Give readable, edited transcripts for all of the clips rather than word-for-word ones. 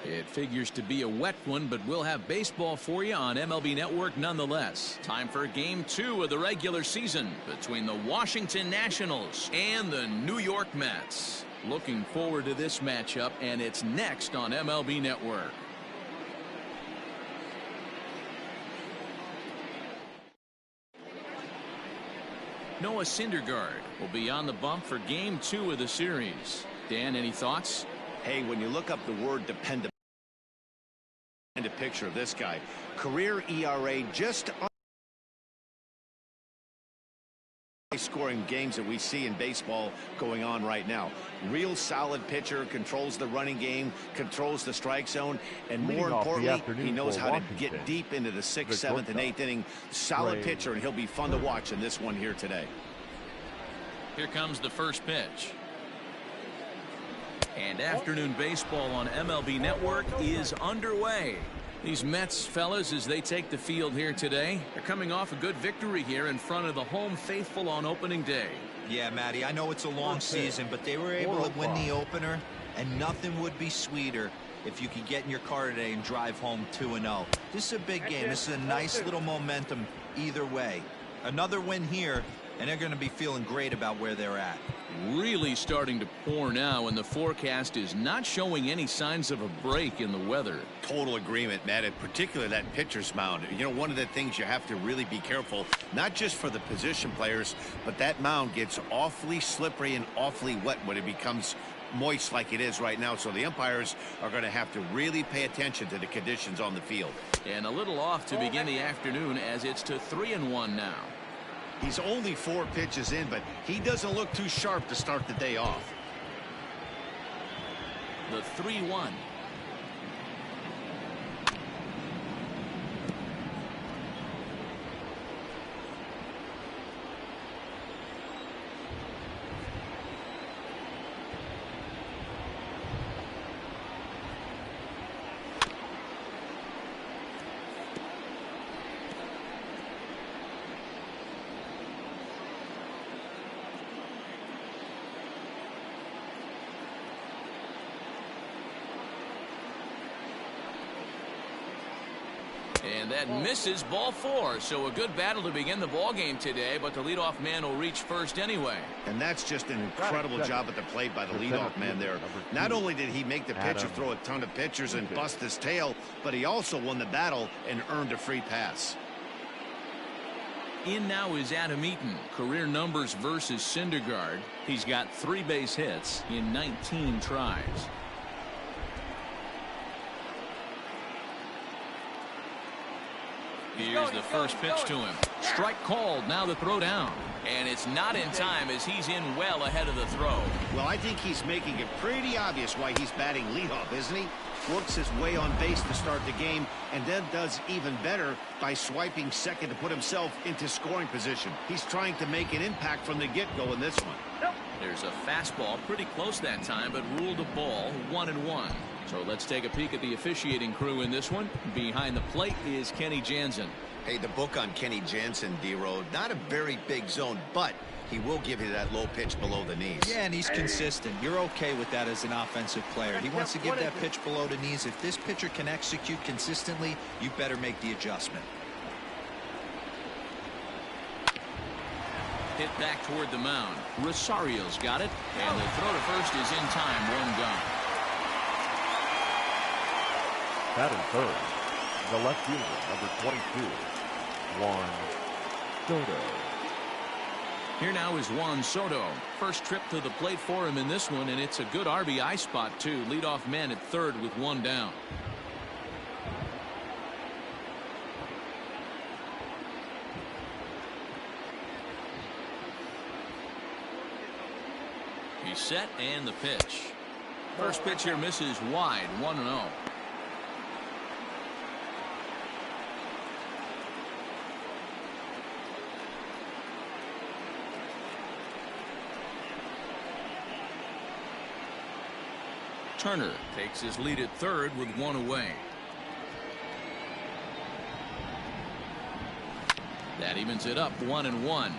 It figures to be a wet one, but we'll have baseball for you on MLB Network nonetheless. Time for Game 2 of the regular season between the Washington Nationals and the New York Mets. Looking forward to this matchup, and it's next on MLB Network. Noah Syndergaard will be on the bump for Game 2 of the series. Dan, any thoughts? Hey, when you look up the word dependable, and a picture of this guy, career ERA just scoring games that we see in baseball going on right now. Real solid pitcher, controls the running game, controls the strike zone, and more importantly, he knows how to get deep into the 6th, 7th, and 8th inning. Solid pitcher, and he'll be fun to watch in this one here today. Here comes the first pitch. And afternoon baseball on MLB Network is underway. These Mets fellas, as they take the field here today, they're coming off a good victory here in front of the home faithful on opening day. Yeah, Matty, I know it's a long season, but they were able to win the opener, and nothing would be sweeter if you could get in your car today and drive home 2-0. This is a big game. This is a nice little momentum either way. Another win here, and they're going to be feeling great about where they're at. Really starting to pour now, and the forecast is not showing any signs of a break in the weather. Total agreement, Matt, and particularly that pitcher's mound. You know, one of the things you have to really be careful, not just for the position players, but that mound gets awfully slippery and awfully wet when it becomes moist like it is right now. So the umpires are going to have to really pay attention to the conditions on the field. And a little off to begin the afternoon, as it's to 3-1 now. He's only 4 pitches in, but he doesn't look too sharp to start the day off. The 3-1. And that misses, ball 4. So a good battle to begin the ball game today, but the leadoff man will reach first anyway. And that's just an incredible job at the plate by the leadoff man there. Not only did he make the pitcher throw a ton of pitchers and bust his tail, but he also won the battle and earned a free pass. In now is EATON. Career numbers versus Syndergaard. He's got 3 base hits in 19 tries. Here's the first pitch to him. Strike called. Now the throw down. And it's not in time, as he's in well ahead of the throw. Well, I think he's making it pretty obvious why he's batting leadoff, isn't he? Works his way on base to start the game, and then does even better by swiping second to put himself into scoring position. He's trying to make an impact from the get-go in this one. There's a fastball pretty close that time, but ruled a ball, 1-1. So let's take a peek at the officiating crew in this one. Behind the plate is Kenny Jansen. Hey, the book on Kenny Jansen, D-Road, not a very big zone, but he will give you that low pitch below the knees. Yeah, and he's consistent. You're okay with that as an offensive player. He wants to give that pitch below the knees. If this pitcher can execute consistently, you better make the adjustment. Hit back toward the mound. Rosario's got it, and the throw to first is in time. 1 gone. Batting third, the left fielder, number 22, Juan Soto. Here now is Juan Soto. First trip to the plate for him in this one, and it's a good RBI spot, too. Leadoff man at third with 1 down. He's set, and the pitch. First pitch here misses wide, 1-0. Turner takes his lead at third with 1 away. That evens it up, 1-1.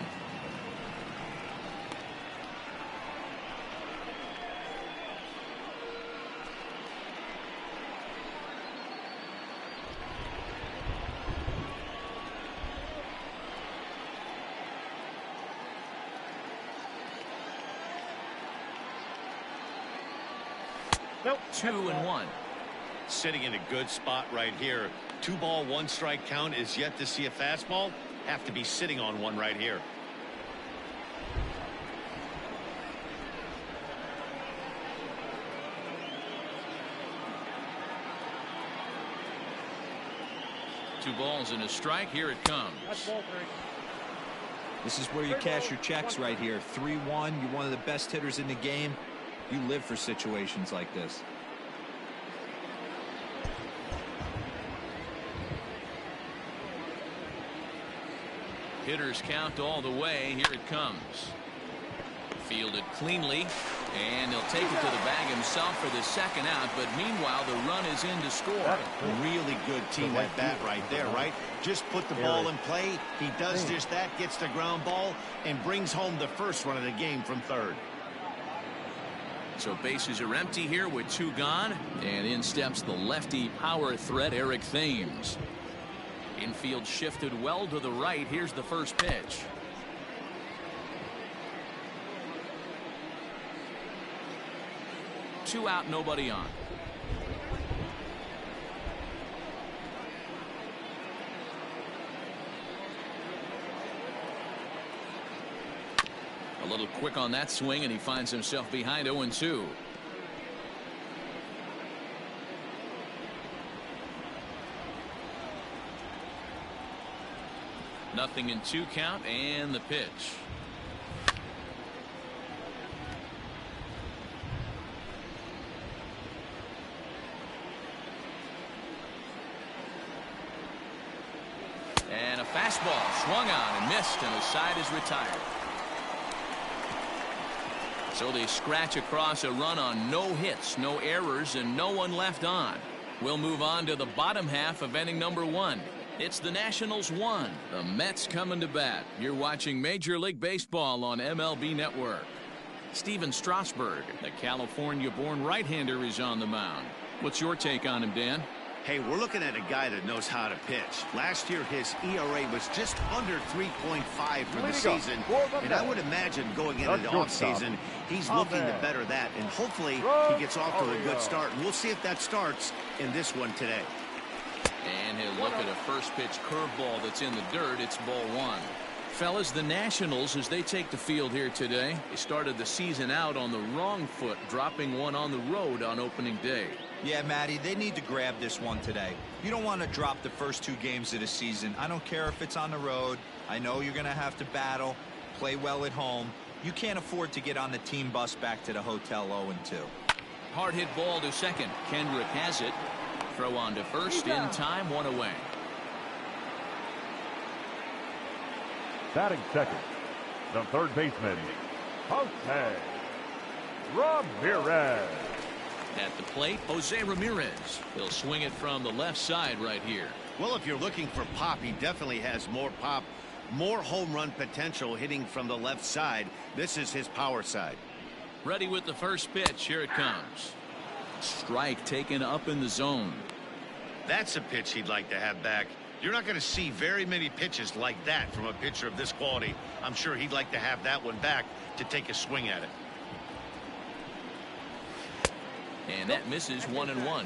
2-1. Sitting in a good spot right here. 2-ball, 1-strike count is yet to see a fastball. Have to be sitting on one right here. Two balls and a strike. Here it comes. This is where you cash your checks right here. 3-1. You're one of the best hitters in the game. You live for situations like this. Hitters count all the way. Here it comes. Fielded cleanly, and he'll take it to the bag himself for the second out, but meanwhile the run is in to score. Really good team at bat right there, right? Just put the ball in play. He does just that, gets the ground ball, and brings home the first run of the game from third. So bases are empty here with 2 gone, and in steps the lefty power threat, Eric Thames. Infield shifted well to the right. Here's the first pitch. Two out, nobody on. A little quick on that swing, and he finds himself behind 0-2. Nothing in 2 count, and the pitch. And a fastball swung on and missed, and the side is retired. So they scratch across a run on no hits, no errors, and no one left on. We'll move on to the bottom half of inning number 1. It's the Nationals 1. The Mets coming to bat. You're watching Major League Baseball on MLB Network. Steven Strasburg, the California-born right-hander, is on the mound. What's your take on him, Dan? Hey, we're looking at a guy that knows how to pitch. Last year, his ERA was just under 3.5 for the season. And I would imagine going into the offseason, he's looking to better that. And hopefully, he gets off to a good start. And we'll see if that starts in this one today. And he'll look at a first pitch curveball that's in the dirt. It's ball 1. Fellas, the Nationals, as they take the field here today, they started the season out on the wrong foot, dropping one on the road on opening day. Yeah, Matty, they need to grab this one today. You don't want to drop the first 2 games of the season. I don't care if it's on the road. I know you're going to have to battle, play well at home. You can't afford to get on the team bus back to the hotel 0-2. Hard hit ball to second. Kendrick has it. Throw on to first in time, 1 away. Batting second, the third baseman, Jose Ramirez. At the plate, Jose Ramirez. He'll swing it from the left side right here. Well, if you're looking for pop, he definitely has more pop, more home run potential hitting from the left side. This is his power side. Ready with the first pitch. Here it comes. Strike taken up in the zone. That's a pitch he'd like to have back. You're not going to see very many pitches like that from a pitcher of this quality. I'm sure he'd like to have that one back to take a swing at it. And that misses 1-1.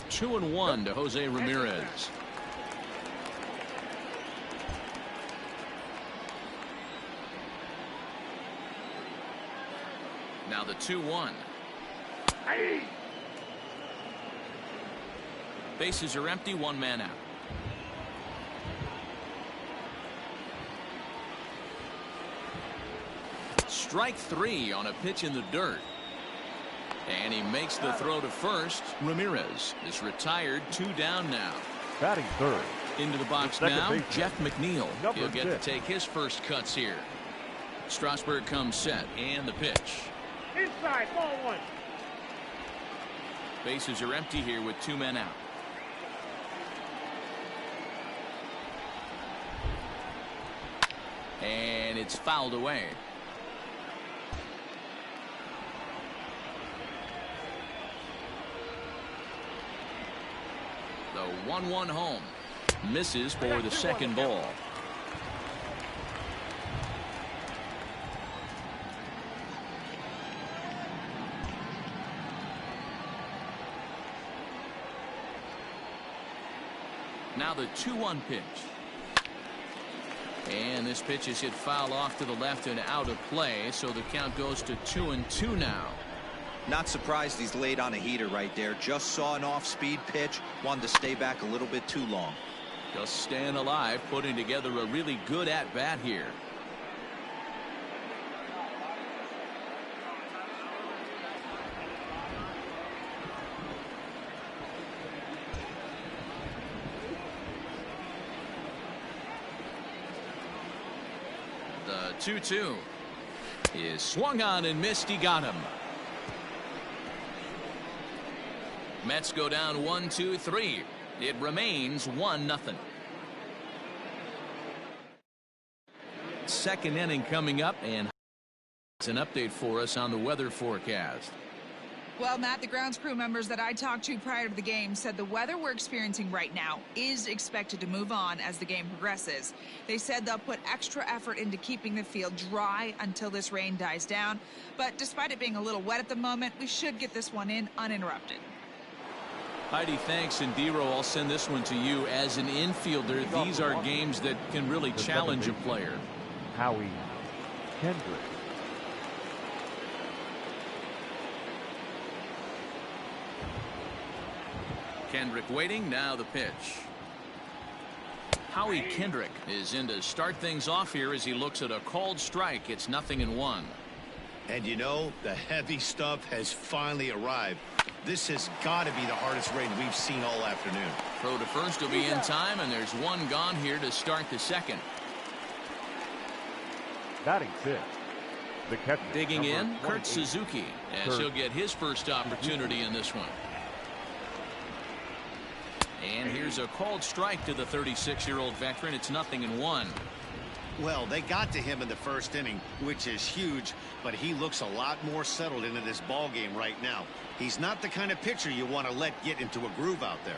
Two and 1 to Jose Ramirez. Now the 2-1. Bases are empty, 1 man out. Strike 3 on a pitch in the dirt. And he makes the throw to first. Ramirez is retired, 2 down now. Batting third. Into the box now, Jeff McNeil. He'll get to take his first cuts here. Strasburg comes set, and the pitch. Inside, ball 1. Bases are empty here with 2 men out. And it's fouled away. The 1-1 home. Misses for the second ball. Now the 2-1 pitch. And this pitch is hit foul off to the left and out of play, so the count goes to 2-2 now. Not surprised he's laid on a heater right there. Just saw an off-speed pitch. Wanted to stay back a little bit too long. Just staying alive, putting together a really good at-bat here. The 2-2 is swung on and missed. He got him. Mets go down 1-2-3. It remains 1-0. Second inning coming up, and it's an update for us on the weather forecast. Well, Matt, the grounds crew members that I talked to prior to the game said the weather we're experiencing right now is expected to move on as the game progresses. They said they'll put extra effort into keeping the field dry until this rain dies down. But despite it being a little wet at the moment, we should get this one in uninterrupted. Heidi, thanks. And D-Row, I'll send this one to you. As an infielder, these are games that can really challenge a player. Howie Kendrick. Kendrick waiting. Now the pitch. Howie Kendrick is in to start things off here as he looks at a called strike. It's 0-1. And you know, the heavy stuff has finally arrived. This has got to be the hardest rain we've seen all afternoon. Throw to first will be in time, and there's one gone here to start the second. Batting fifth, the catcher. Digging in, Kurt Suzuki, as he'll get his first opportunity in this one. And here's a called strike to the 36-year-old veteran. It's 0-1. Well, they got to him in the first inning, which is huge, but he looks a lot more settled into this ball game right now. He's not the kind of pitcher you want to let get into a groove out there.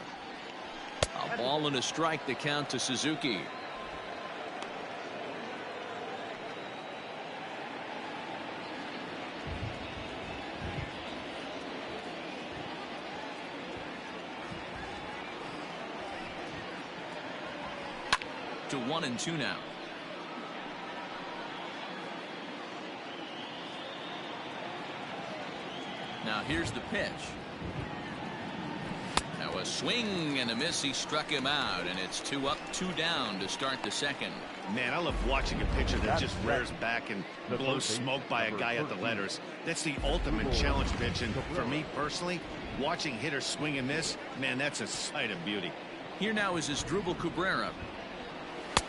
A ball and a strike to count to Suzuki. To 1-2 now. Now here's the pitch. Now a swing and a miss. He struck him out, and it's 2 up, 2 down to start the second. Man, I love watching a pitcher that just rears back and blows smoke by a guy at the letters. That's the ultimate challenge pitch, and for me personally, watching hitters swing and miss, man, that's a sight of beauty. Here now is Asdrubal Cabrera,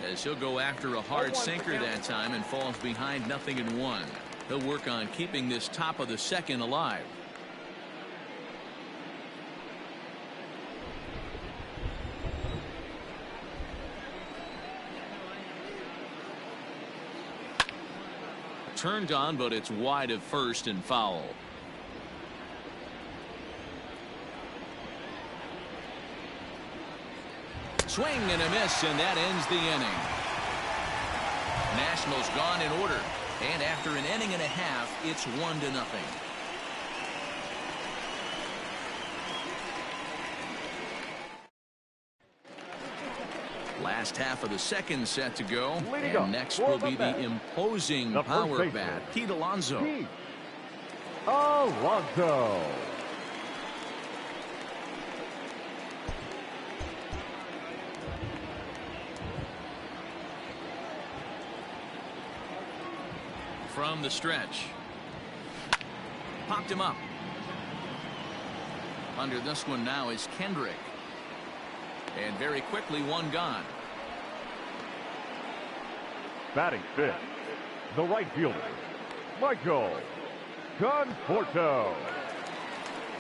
as he'll go after a hard sinker that time and falls behind 0-1. He'll work on keeping this top of the second alive. Turned on, but it's wide of first and foul. Swing and a miss, and that ends the inning. Nationals gone in order, and after an inning and a half, it's 1-0. Last half of the second set to go, and next will be the imposing power bat, Pete Alonso. Pete Alonso. From the stretch. Popped him up. Under this one now is Kendrick. And very quickly, one gone. Batting fifth, the right fielder, Michael Conforto.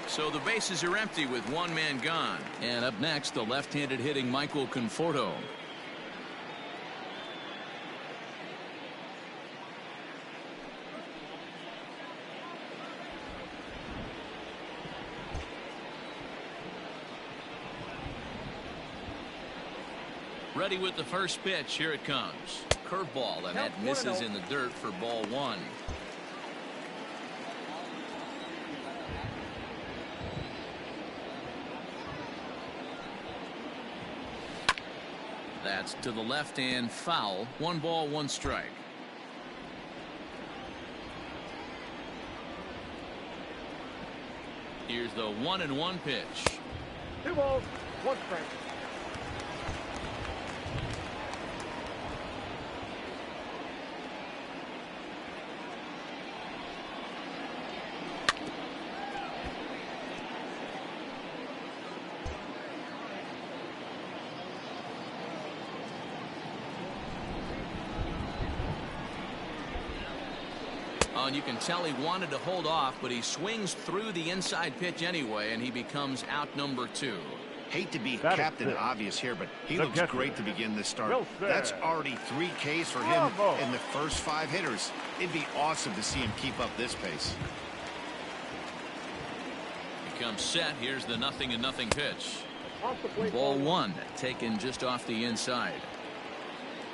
So the bases are empty with one man gone. And up next, the left-handed hitting Michael Conforto. Ready with the first pitch. Here it comes. Curveball, and that misses in the dirt for ball one. That's to the left and foul. 1 ball, 1 strike. Here's the 1-1 pitch. 2 balls, 1 strike. And you can tell he wanted to hold off, but he swings through the inside pitch anyway, and he becomes out number 2. Hate to be Captain Obvious here, but he looks great to begin this start. That's already 3 Ks for him in the first 5 hitters. It'd be awesome to see him keep up this pace. He comes set. Here's the 0-0 pitch. Ball 1, taken just off the inside.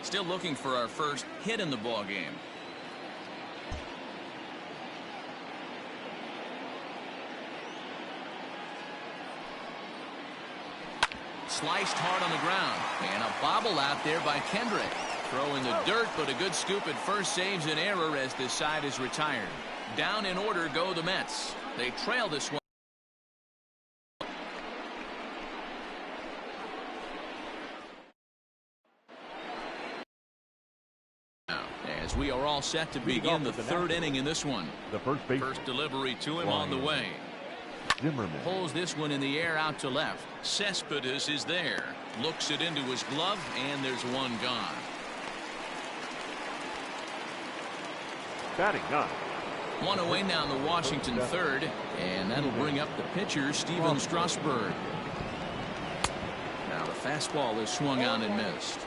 Still looking for our first hit in the ball game. Sliced hard on the ground, and a bobble out there by Kendrick. Throw in the dirt, but a good scoop at first saves an error as this side is retired. Down in order go the Mets. They trail this one. As we are all set to begin the 3rd inning in this one. The first delivery to him on the way. Zimmerman Pulls this one in the air out to left. Cespedes is there. Looks it into his glove, and there's one gone. batting 9. 1 away now in the Washington 3rd, and that'll bring up the pitcher, Steven Strasburg. Now the fastball is swung on and missed.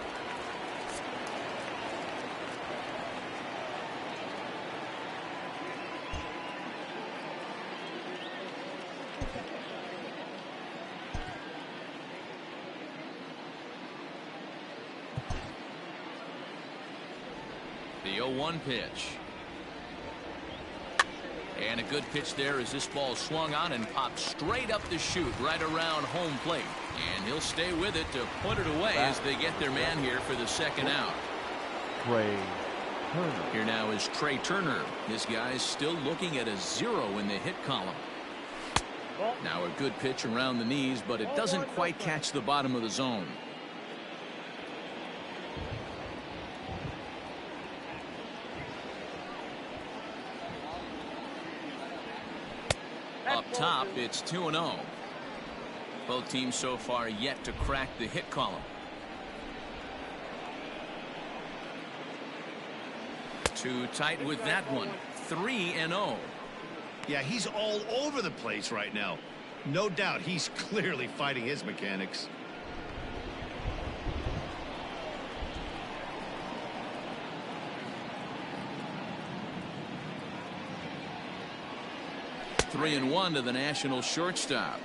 The 0-1 pitch. And a good pitch there as this ball swung on and popped straight up the chute right around home plate. And he'll stay with it to put it away as they get their man here for the second out. Trey Turner. Here now is Trey Turner. This guy's still looking at a 0 in the hit column. Now a good pitch around the knees, but it doesn't quite catch the bottom of the zone. Up top, it's 2-0. Both teams so far yet to crack the hit column. Too tight with that one. 3-0. Yeah, he's all over the place right now. No doubt he's clearly fighting his mechanics. Three and 1 to the National shortstop.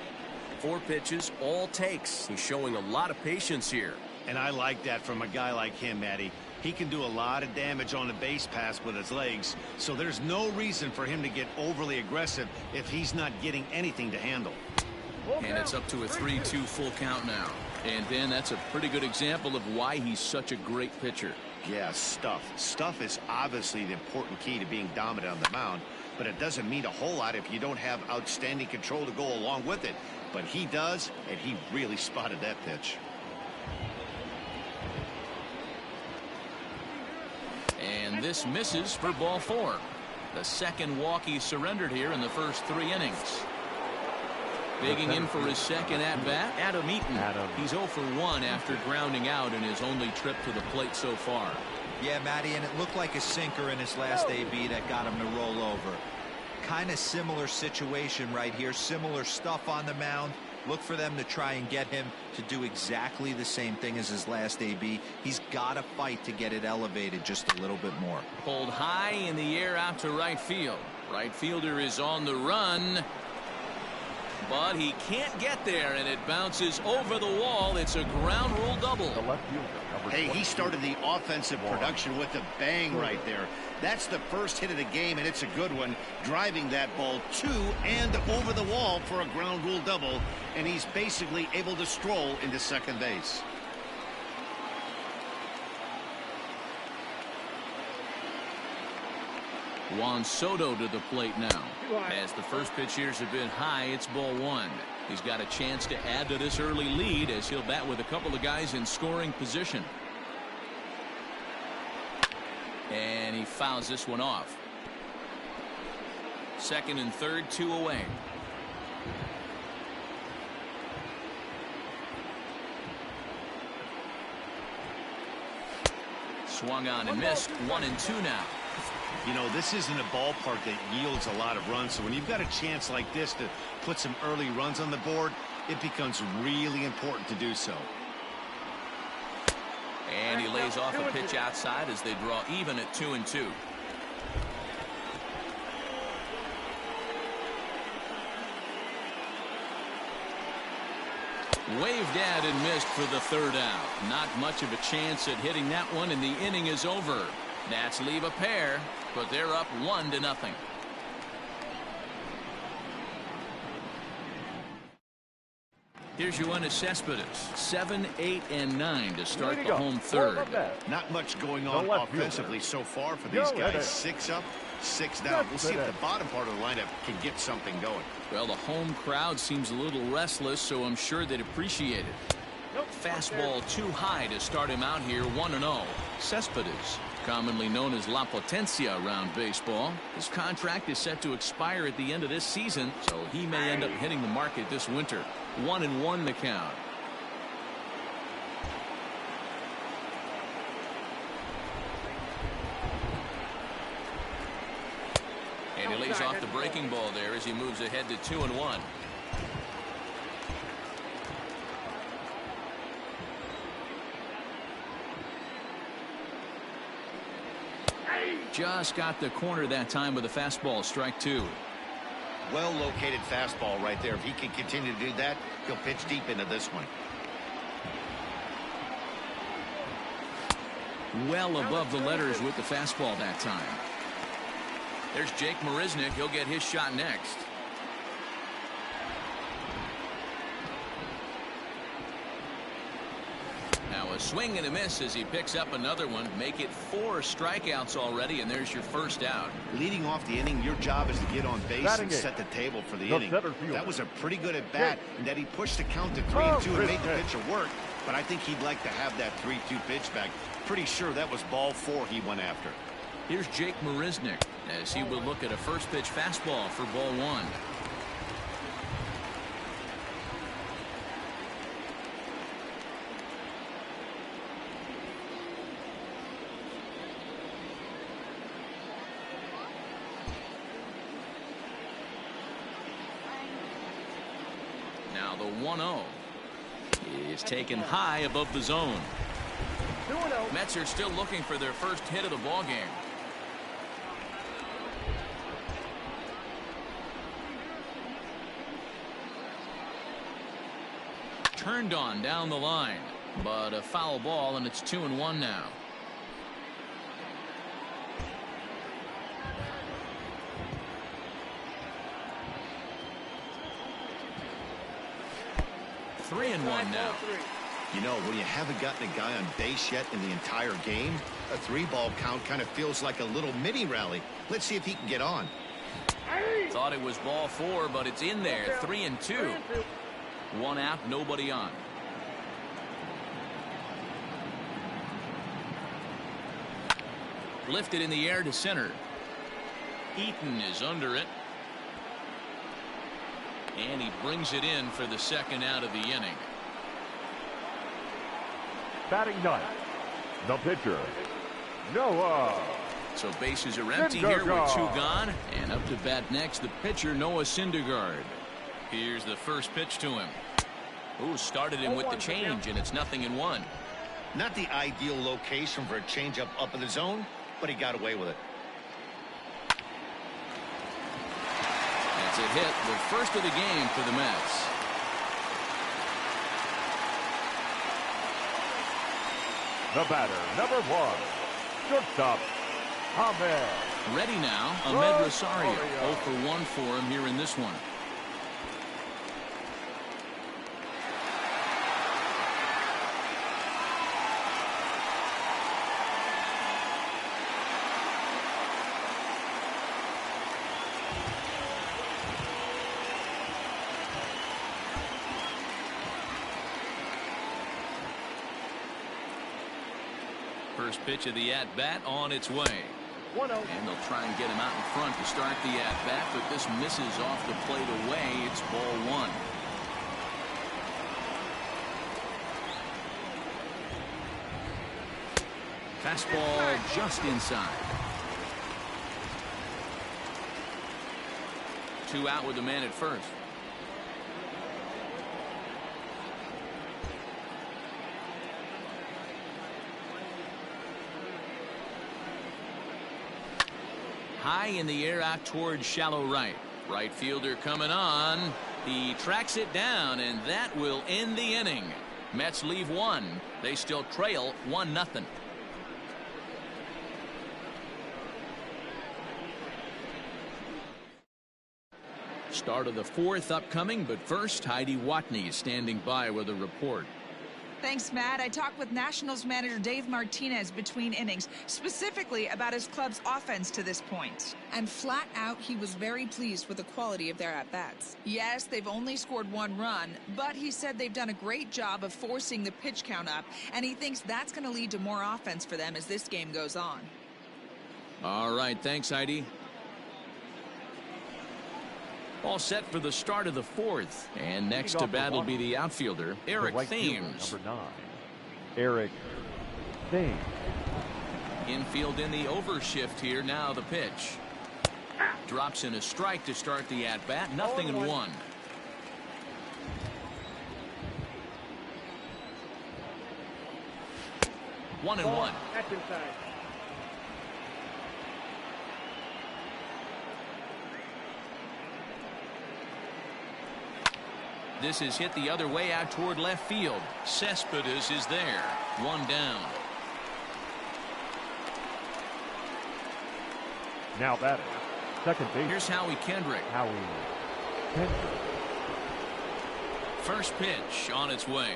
4 pitches, all takes. He's showing a lot of patience here. And I like that from a guy like him, Matty. He can do a lot of damage on the base pass with his legs, so there's no reason for him to get overly aggressive if he's not getting anything to handle. And it's up to a 3-2 full count now. And Ben, that's a pretty good example of why he's such a great pitcher. Yeah, stuff. Stuff is obviously the important key to being dominant on the mound, but it doesn't mean a whole lot if you don't have outstanding control to go along with it. But he does, and he really spotted that pitch. And this misses for ball 4. The second walk he surrendered here in the first 3 innings. Digging in for his second at-bat, Adam Eaton. He's 0 for 1 after grounding out in his only trip to the plate so far. Yeah, Matty, and it looked like a sinker in his last AB that got him to roll over. Kind of similar situation right here. Similar stuff on the mound. Look for them to try and get him to do exactly the same thing as his last AB. He's got to fight to get it elevated just a little bit more. Pulled high in the air out to right field. Right fielder is on the run. But he can't get there, and it bounces over the wall. It's a ground rule double. The left fielder, number Hey, he 22. started the offensive production with a bang right there. That's the first hit of the game, and it's a good one, driving that ball to and over the wall for a ground rule double, and he's basically able to stroll into second base. Juan Soto to the plate now. As the first pitch here have been high, it's ball one. He's got a chance to add to this early lead as he'll bat with a couple of guys in scoring position. And he fouls this one off. Second and third, 2 away. Swung on and missed. 1 and 2 now. You know, this isn't a ballpark that yields a lot of runs, so when you've got a chance like this to put some early runs on the board, it becomes really important to do so. And he lays off a pitch outside as they draw even at 2 and 2. Waved at and missed for the third out. Not much of a chance at hitting that one, and the inning is over. Nats leave a pair, but they're up 1-0. Here's Yoenis Cespedes, 7, 8, and 9 to start the home third. Not much going on offensively so far for these guys. 6 up, 6 down. We'll see if the bottom part of the lineup can get something going. Well, the home crowd seems a little restless, so I'm sure they'd appreciate it. Fastball too high to start him out here, 1-0. Cespedes, commonly known as La Potencia around baseball. His contract is set to expire at the end of this season, so he may end up hitting the market this winter. 1-1 the count. And he lays off the breaking ball there as he moves ahead to 2-1. Just got the corner that time with a fastball, strike 2. Well located fastball right there. If he can continue to do that, he'll pitch deep into this one. Well above the letters with the fastball that time. There's Jake Marisnick. He'll get his shot next. Now a swing and a miss as he picks up another one. Make it 4 strikeouts already, and there's your first out. Leading off the inning, your job is to get on base and set the table for the inning. That was a pretty good at bat, and that he pushed the count to 3-2 and made the pitcher work. But I think he'd like to have that 3-2 pitch back. Pretty sure that was ball 4 he went after. Here's Jake Marisnick as he will look at a first pitch fastball for ball 1. Now the 1-0 is taken high above the zone. Mets are still looking for their first hit of the ball game. Turned on down the line, but a foul ball, and it's 2-1 now. Three and one now. You know, when you haven't gotten a guy on base yet in the entire game, a 3-ball count kind of feels like a little mini rally. Let's see if he can get on. Thought it was ball 4, but it's in there. 3-2. 1 out, nobody on. Lifted in the air to center. EATON is under it. And he brings it in for the second out of the inning. Batting ninth, the pitcher, Noah. So bases are empty here with 2 gone. And up to bat next, the pitcher, Noah Syndergaard. Here's the first pitch to him. Ooh, started him with the change, and it's 0-1. Not the ideal location for a changeup up in the zone, but he got away with it. That's It's a hit, the first of the game for the Mets. The batter, number 1, shortstop, THAMES. Ready now, Ahmed Rosario. 0 for 1 for him here in this one. First pitch of the at-bat on its way. And they'll try and get him out in front to start the at-bat, but this misses off the plate away. It's ball 1. Fastball just inside. 2 out with the man at first. High in the air out towards shallow right. Right fielder coming on. He tracks it down, and that will end the inning. Mets leave 1. They still trail 1-0. Start of the 4th upcoming, but first, Heidi Watney is standing by with a report. Thanks, Matt. I talked with Nationals manager Dave Martinez between innings, specifically about his club's offense to this point. And flat out, he was very pleased with the quality of their at-bats. Yes, they've only scored 1 run, but he said they've done a great job of forcing the pitch count up, and he thinks that's going to lead to more offense for them as this game goes on. All right, thanks, Heidi. All set for the start of the 4th. And next to bat will be the outfielder, Eric Thames. Number 9, Eric Thames. Infield in the overshift here. Now the pitch. Drops in a strike to start the at-bat. 0-1. One and one. That's inside. This is hit the other way out toward left field. Cespedes is there. 1 down. Now batter, second base. Here's Howie Kendrick. First pitch on its way.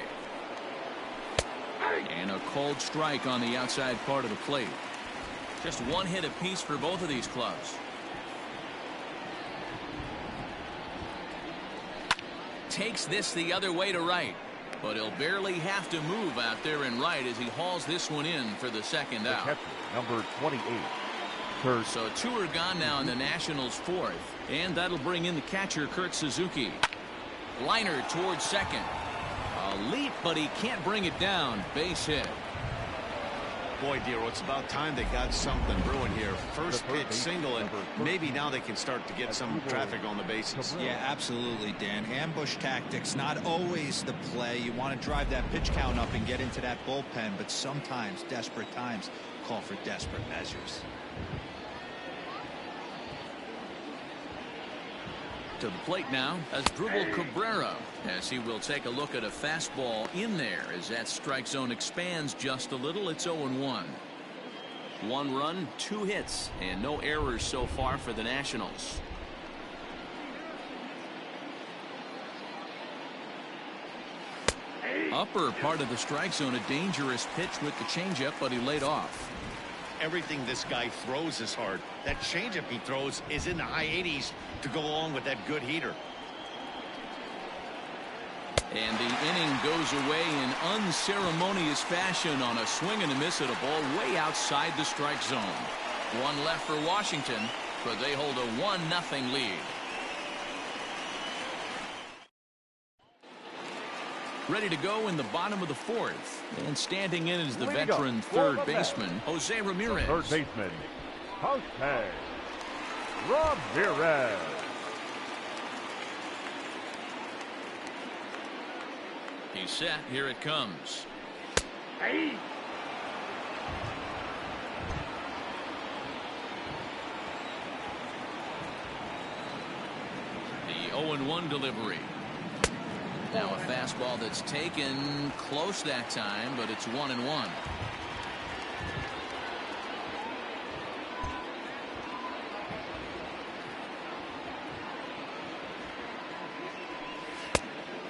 And a cold strike on the outside part of the plate. Just 1 hit apiece for both of these clubs. Takes this the other way to right, but he'll barely have to move out there in right as he hauls this one in for the second out. Catcher, number 28. So 2 are gone now in the Nationals' 4th, and that'll bring in the catcher Kurt Suzuki. Liner towards second. A leap, but he can't bring it down. Base hit. Boy, Dero, it's about time they got something brewing here. First pitch single, and maybe now they can start to get some traffic on the bases. Yeah, absolutely, Dan. Ambush tactics, not always the play. You want to drive that pitch count up and get into that bullpen, but sometimes desperate times call for desperate measures. To the plate now as Asdrubal Cabrera, as he will take a look at a fastball in there as that strike zone expands just a little. It's 0-1. 1 run, 2 hits, and no errors so far for the Nationals. Upper part of the strike zone, a dangerous pitch with the changeup, but he laid off. Everything this guy throws is hard. That changeup he throws is in the high 80s to go along with that good heater. And the inning goes away in unceremonious fashion on a swing and a miss at a ball way outside the strike zone. 1 left for Washington, but they hold a 1-0 lead. Ready to go in the bottom of the 4th. And standing in is the veteran third baseman, Jose Ramirez. Third baseman, Jose Ramirez. He's set. Here it comes. Hey. 0-1 delivery. Now a fastball that's taken close that time, but it's 1-1.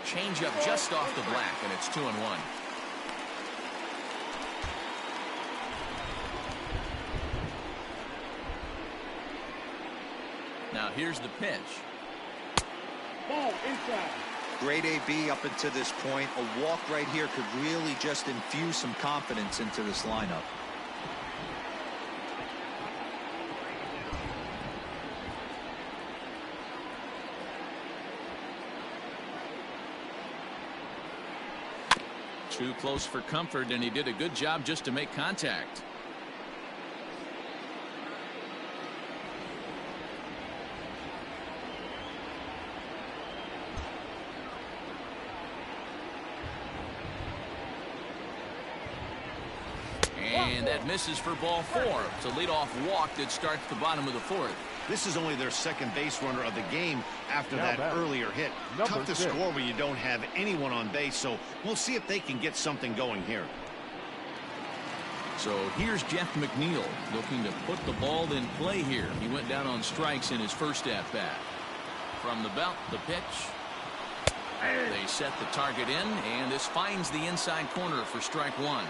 Changeup just off the black, and it's 2-1. Now here's the pitch. Ball inside. Great AB up until this point. A walk right here could really just infuse some confidence into this lineup. Too close for comfort, and he did a good job just to make contact. And that misses for ball 4. It's a leadoff walk that starts the bottom of the 4th. This is only their second base runner of the game after that earlier hit. Tough to score when you don't have anyone on base, so we'll see if they can get something going here. So here's Jeff McNeil looking to put the ball in play here. He went down on strikes in his first at-bat. From the belt, the pitch. They set the target in, and this finds the inside corner for strike 1.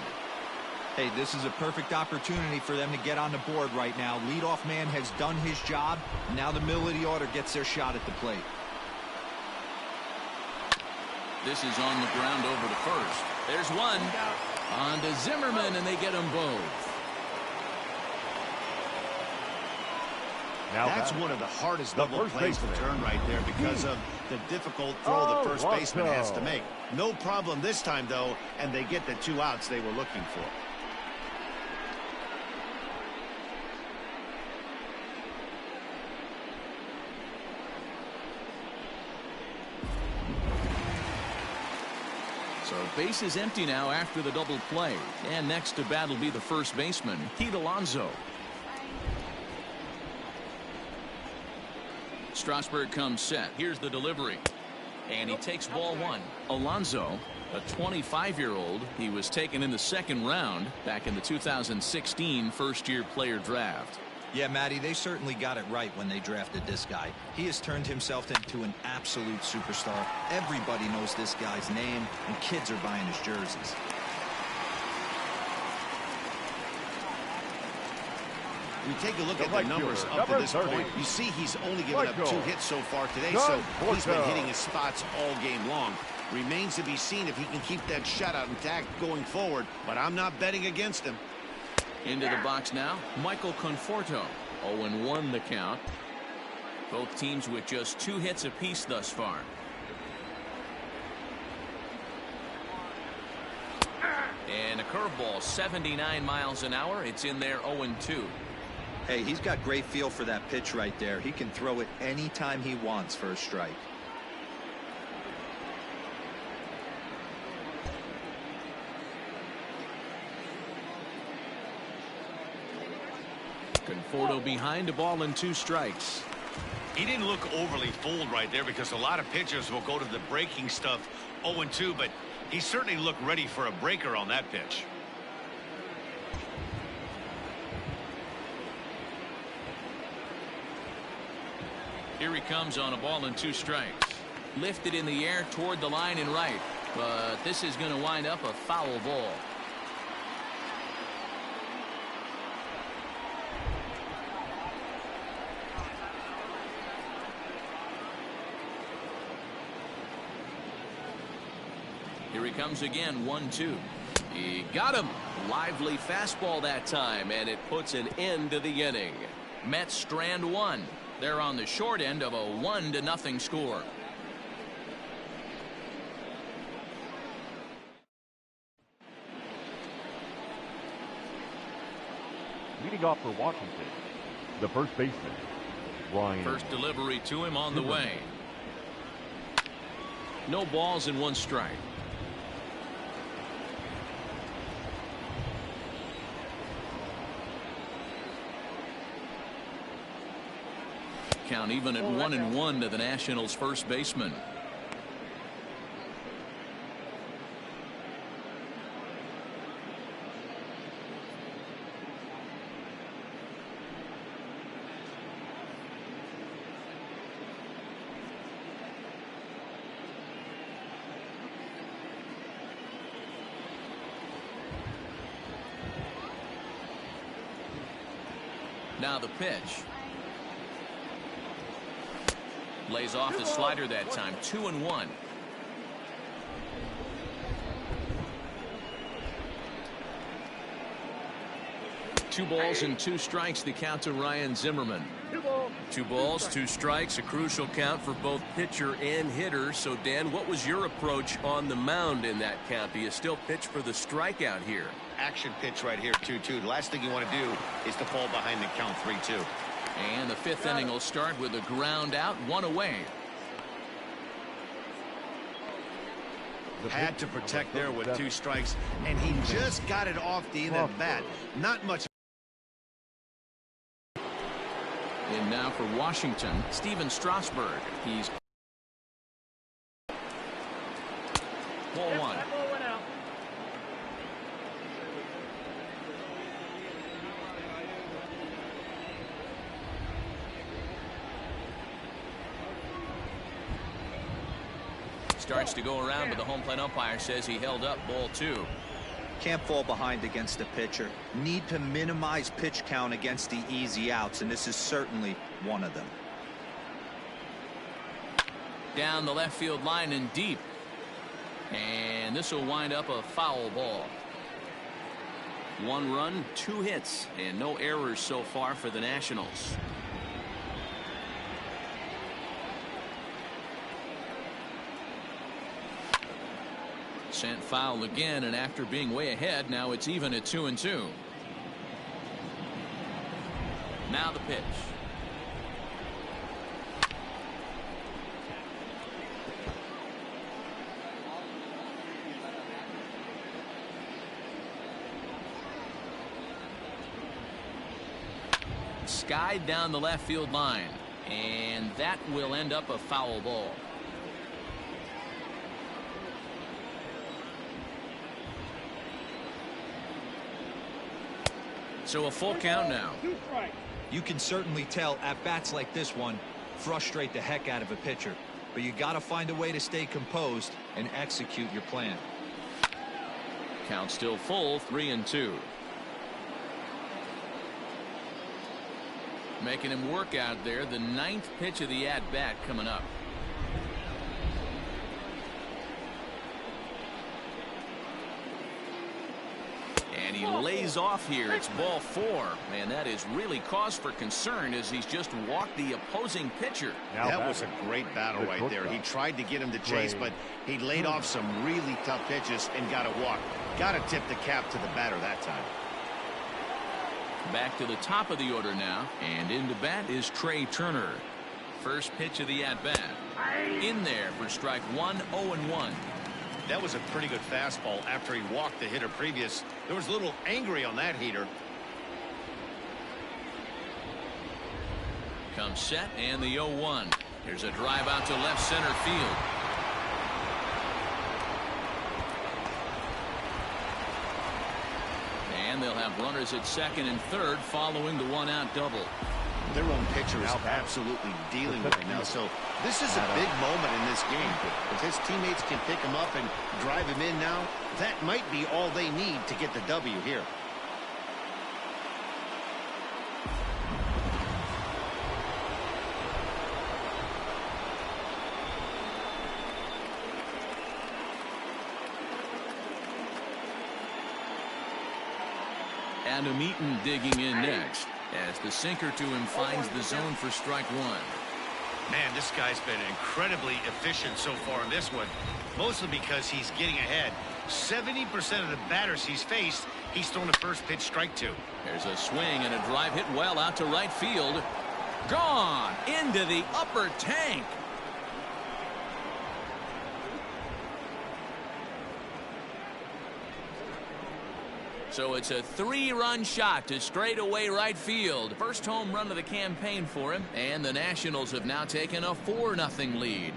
Hey, this is a perfect opportunity for them to get on the board right now. Leadoff man has done his job. Now the middle of the order gets their shot at the plate. This is on the ground over to first. There's one. On to Zimmerman, and they get them both. Now that's one of the hardest double plays to turn right there because of the difficult throw the first baseman has to make. No problem this time, though, and they get the 2 outs they were looking for. So base is empty now after the double play. And next to bat will be the first baseman, Pete Alonso. Strasburg comes set. Here's the delivery. And he takes ball 1. Alonso, a 25-year-old. He was taken in the 2nd round back in the 2016 first-year player draft. Yeah, Matty, they certainly got it right when they drafted this guy. He has turned himself into an absolute superstar. Everybody knows this guy's name, and kids are buying his jerseys. We take a look at the numbers up to this point. You see he's only given up 2 hits so far today, so he's been hitting his spots all game long. Remains to be seen if he can keep that shutout intact going forward, but I'm not betting against him. Into the box now, Michael Conforto. 0-1 the count. Both teams with just 2 hits apiece thus far. And a curveball, 79 miles an hour. It's in there, 0-2. Hey, he's got great feel for that pitch right there. He can throw it anytime he wants for a strike. Conforto behind, a ball and 2 strikes. He didn't look overly fooled right there because a lot of pitchers will go to the breaking stuff 0-2, but he certainly looked ready for a breaker on that pitch. Here he comes on a ball and 2 strikes. Lifted in the air toward the line and right, but this is going to wind up a foul ball. Here he comes again, 1-2. He got him. Lively fastball that time, and it puts an end to the inning. Mets strand 1. They're on the short end of a 1-0 score. Leading off for Washington, the first baseman, Ryan. First delivery to him on the way. No balls and 1 strike. count even at 1-1 to the Nationals' first baseman. Now the pitch. Lays off the slider that time. 2-1. Two balls and two strikes, the count to Ryan Zimmerman. 2 balls, 2 strikes, a crucial count for both pitcher and hitter. So, Dan, what was your approach on the mound in that count? Do you still pitch for the strikeout here? Action pitch right here, 2-2. The last thing you want to do is to fall behind the count 3-2. And the 5th inning will start with a ground out, 1 away. Had to protect there with 2 strikes, and he just got it off the end of the bat. Not much. And now for Washington, Steven Strasburg. He's ball 1. Starts to go around, but the home plate umpire says he held up, ball 2. Can't fall behind against the pitcher. Need to minimize pitch count against the easy outs, and this is certainly one of them. Down the left field line and deep. And this will wind up a foul ball. 1 run, 2 hits, and no errors so far for the Nationals. Sent foul again, and after being way ahead, now it's even at 2-2. Now the pitch. Skied down the left field line, and that will end up a foul ball. So a full count now. You can certainly tell at bats like this one frustrate the heck out of a pitcher, but you got to find a way to stay composed and execute your plan. Count still full, 3-2. Making him work out there. The 9th pitch of the at bat coming up. And he lays off here. It's ball 4. And that is really cause for concern as he's just walked the opposing pitcher. That was a great battle right there. He tried to get him to chase, but he laid off some really tough pitches and got a walk. Got to tip the cap to the batter that time. Back to the top of the order now. And into bat is Trey Turner. First pitch of the at bat. In there for strike 1, 0-1. That was a pretty good fastball after he walked the hitter previous. There was a little angry on that heater. Comes set and the 0-1. Here's a drive out to left center field. And they'll have runners at second and third following the 1-out double. Their own pitcher is absolutely dealing with it now. So this is a big moment in this game. If his teammates can pick him up and drive him in now, that might be all they need to get the W here. Adam Eaton digging in next as the sinker to him finds the zone for strike 1. Man, this guy's been incredibly efficient so far in this one, mostly because he's getting ahead. 70% of the batters he's faced, he's thrown a first pitch strike to. There's a swing and a drive hit well out to right field. Gone into the upper tank. So it's a 3-run shot to straightaway right field. First home run of the campaign for him, and the Nationals have now taken a 4-0 lead.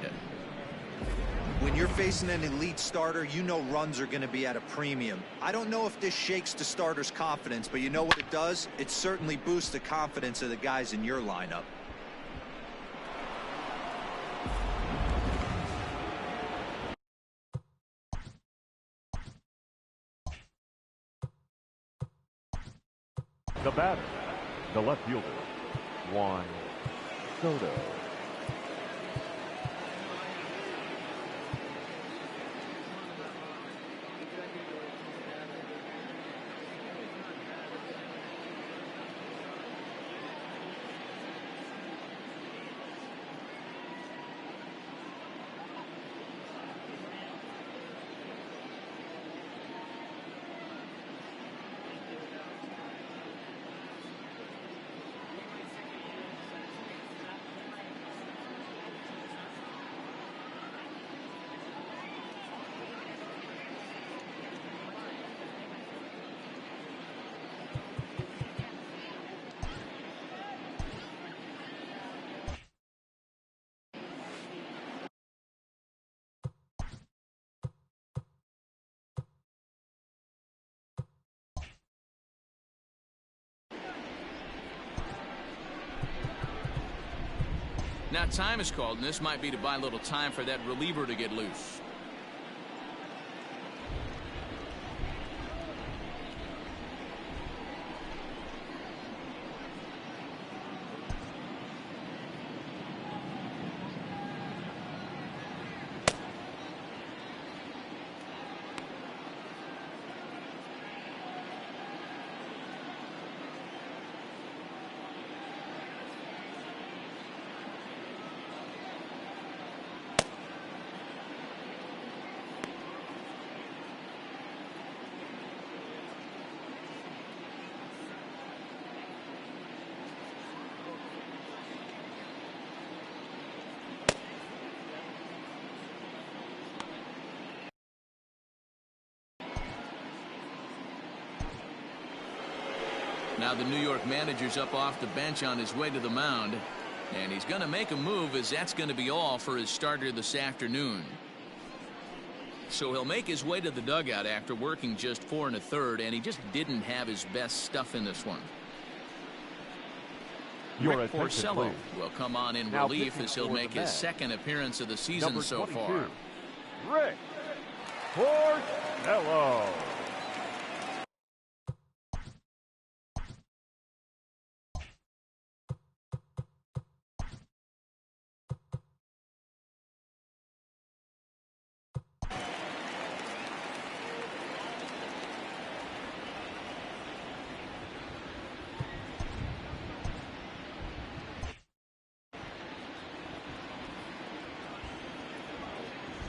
When you're facing an elite starter, you know runs are going to be at a premium. I don't know if this shakes the starter's confidence, but you know what it does? It certainly boosts the confidence of the guys in your lineup. The batter, the left fielder, Juan Soto. Now time is called, and this might be to buy a little time for that reliever to get loose. Now the New York manager's up off the bench on his way to the mound, and he's going to make a move, as that's going to be all for his starter this afternoon. So he'll make his way to the dugout after working just 4 1/3, and he just didn't have his best stuff in this one. Rick Porcello will come on in relief as he'll make his second appearance of the season so far. Rick Porcello.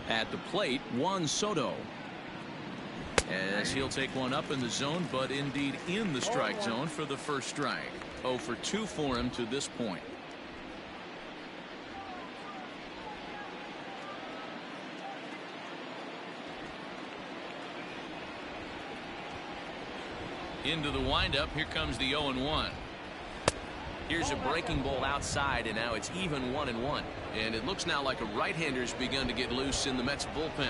At the plate, Juan Soto, as he'll take one up in the zone, but indeed in the strike zone for the first strike. 0 for 2 for him to this point. Into the windup. Here comes the 0-1. Here's a breaking ball outside, and now it's even 1-1. And it looks now like a right-hander's begun to get loose in the Mets bullpen.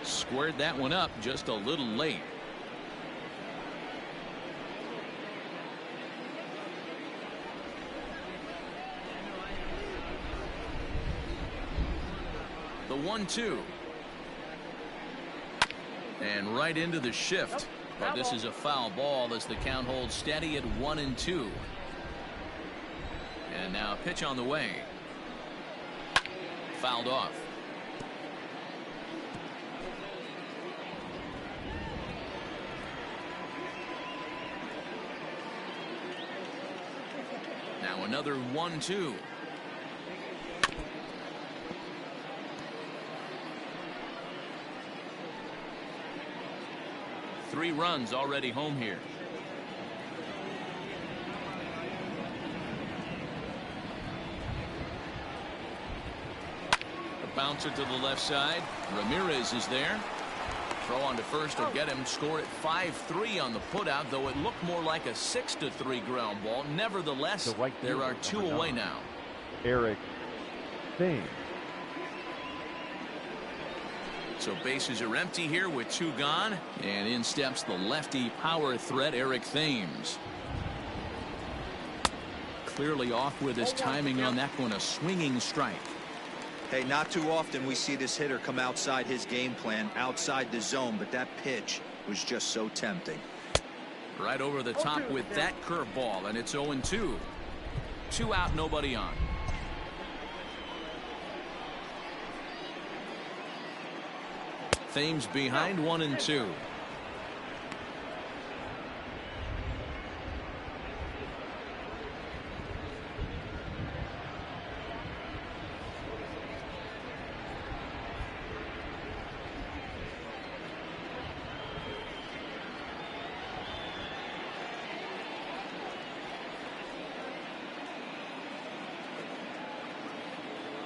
Squared that one up just a little late. The 1-2. And right into the shift. But this is a foul ball as the count holds steady at 1-2. And now a pitch on the way. Fouled off. Now another 1-2. Three runs already home here. A bouncer to the left side. Ramirez is there. Throw on to first will get him. Score at 5-3 on the putout, though it looked more like a 6-3 ground ball. Nevertheless, there are 2 away now. Eric Thames. So bases are empty here with 2 gone. And in steps the lefty power threat, Eric Thames. Clearly off with his timing on that one. A swinging strike. Hey, not too often we see this hitter come outside his game plan, outside the zone, but that pitch was just so tempting. Right over the top with that curveball, and it's 0-2. 2 out, nobody on. Thames behind 1-2.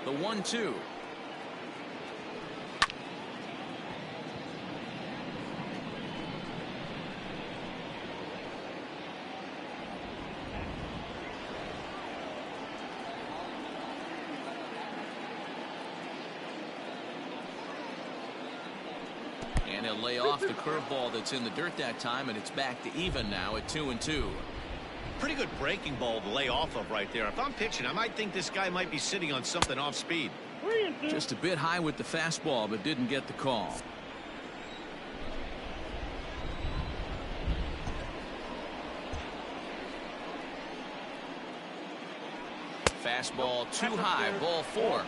The 1-2. And he'll lay off the curveball that's in the dirt that time, and it's back to even now at 2-2. Pretty good breaking ball to lay off of right there. If I'm pitching, I might think this guy might be sitting on something off speed. Just a bit high with the fastball, but didn't get the call. Fastball too high, ball 4.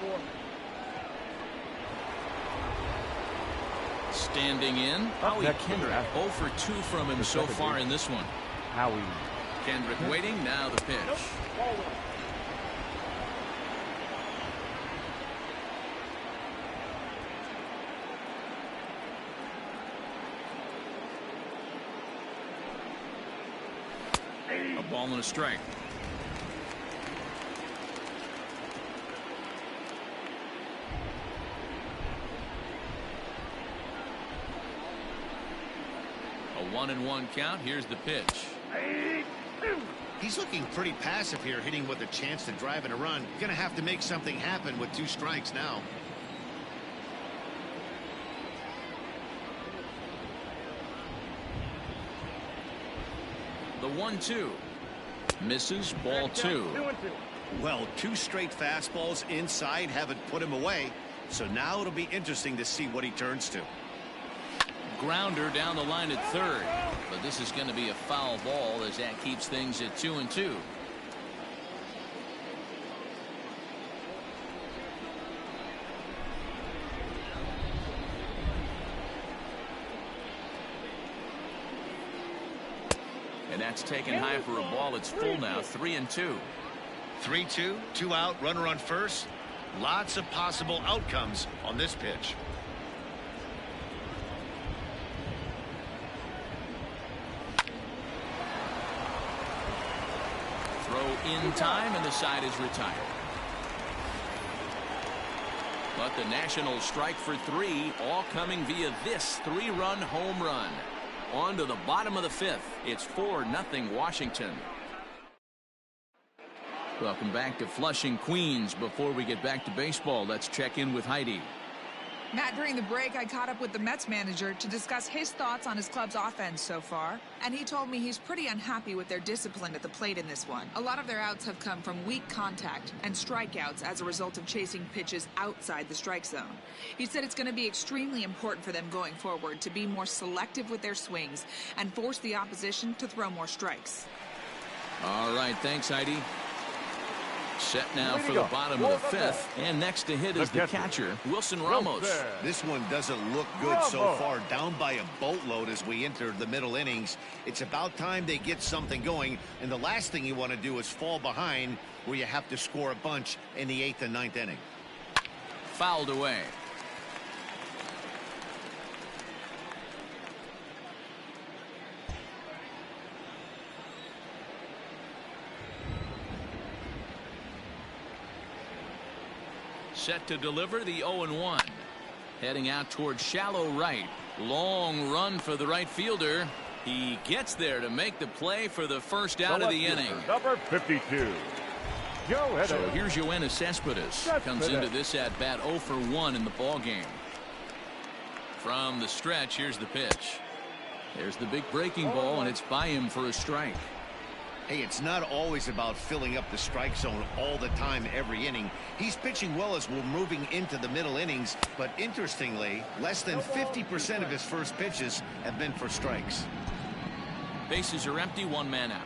Standing in, Howie Kendrick. 0 for 2 from him so far in this one. Howie Kendrick waiting, now the pitch. A ball and a strike. A 1-1 count. Here's the pitch. He's looking pretty passive here, hitting with a chance to drive and a run. Gonna have to make something happen with 2 strikes now. The 1-2 misses, ball 2. Well, 2 straight fastballs inside haven't put him away, so now it'll be interesting to see what he turns to. Grounder down the line at third, but this is going to be a foul ball as that keeps things at 2-2. And that's taken high for a ball. It's full now, 3-2. 3-2, 2 out, runner on first. Lots of possible outcomes on this pitch. Throw in time, and the side is retired. But the Nationals strike for 3, all coming via this 3-run home run. On to the bottom of the 5th. It's 4-0 Washington. Welcome back to Flushing, Queens. Before we get back to baseball, let's check in with Heidi. Matt, during the break, I caught up with the Mets manager to discuss his thoughts on his club's offense so far, and he told me he's pretty unhappy with their discipline at the plate in this one. A lot of their outs have come from weak contact and strikeouts as a result of chasing pitches outside the strike zone. He said it's going to be extremely important for them going forward to be more selective with their swings and force the opposition to throw more strikes. All right, thanks, Heidi. Set now for the bottom of the 5th, and next to hit is the catcher, Wilson Ramos. This one doesn't look good so far, down by a boatload as we enter the middle innings. It's about time they get something going, and the last thing you want to do is fall behind where you have to score a bunch in the 8th and 9th inning. Fouled away. Set to deliver the 0-1. Heading out towards shallow right. Long run for the right fielder. He gets there to make the play for the first out of the inning. Number 52. So here's Yoenis Cespedes. Comes into this at bat 0 for 1 in the ball game. From the stretch, here's the pitch. There's the big breaking ball, and it's by him for a strike. Hey, it's not always about filling up the strike zone all the time every inning. He's pitching well as we're moving into the middle innings, but interestingly, less than 50% of his first pitches have been for strikes. Bases are empty, 1 man out.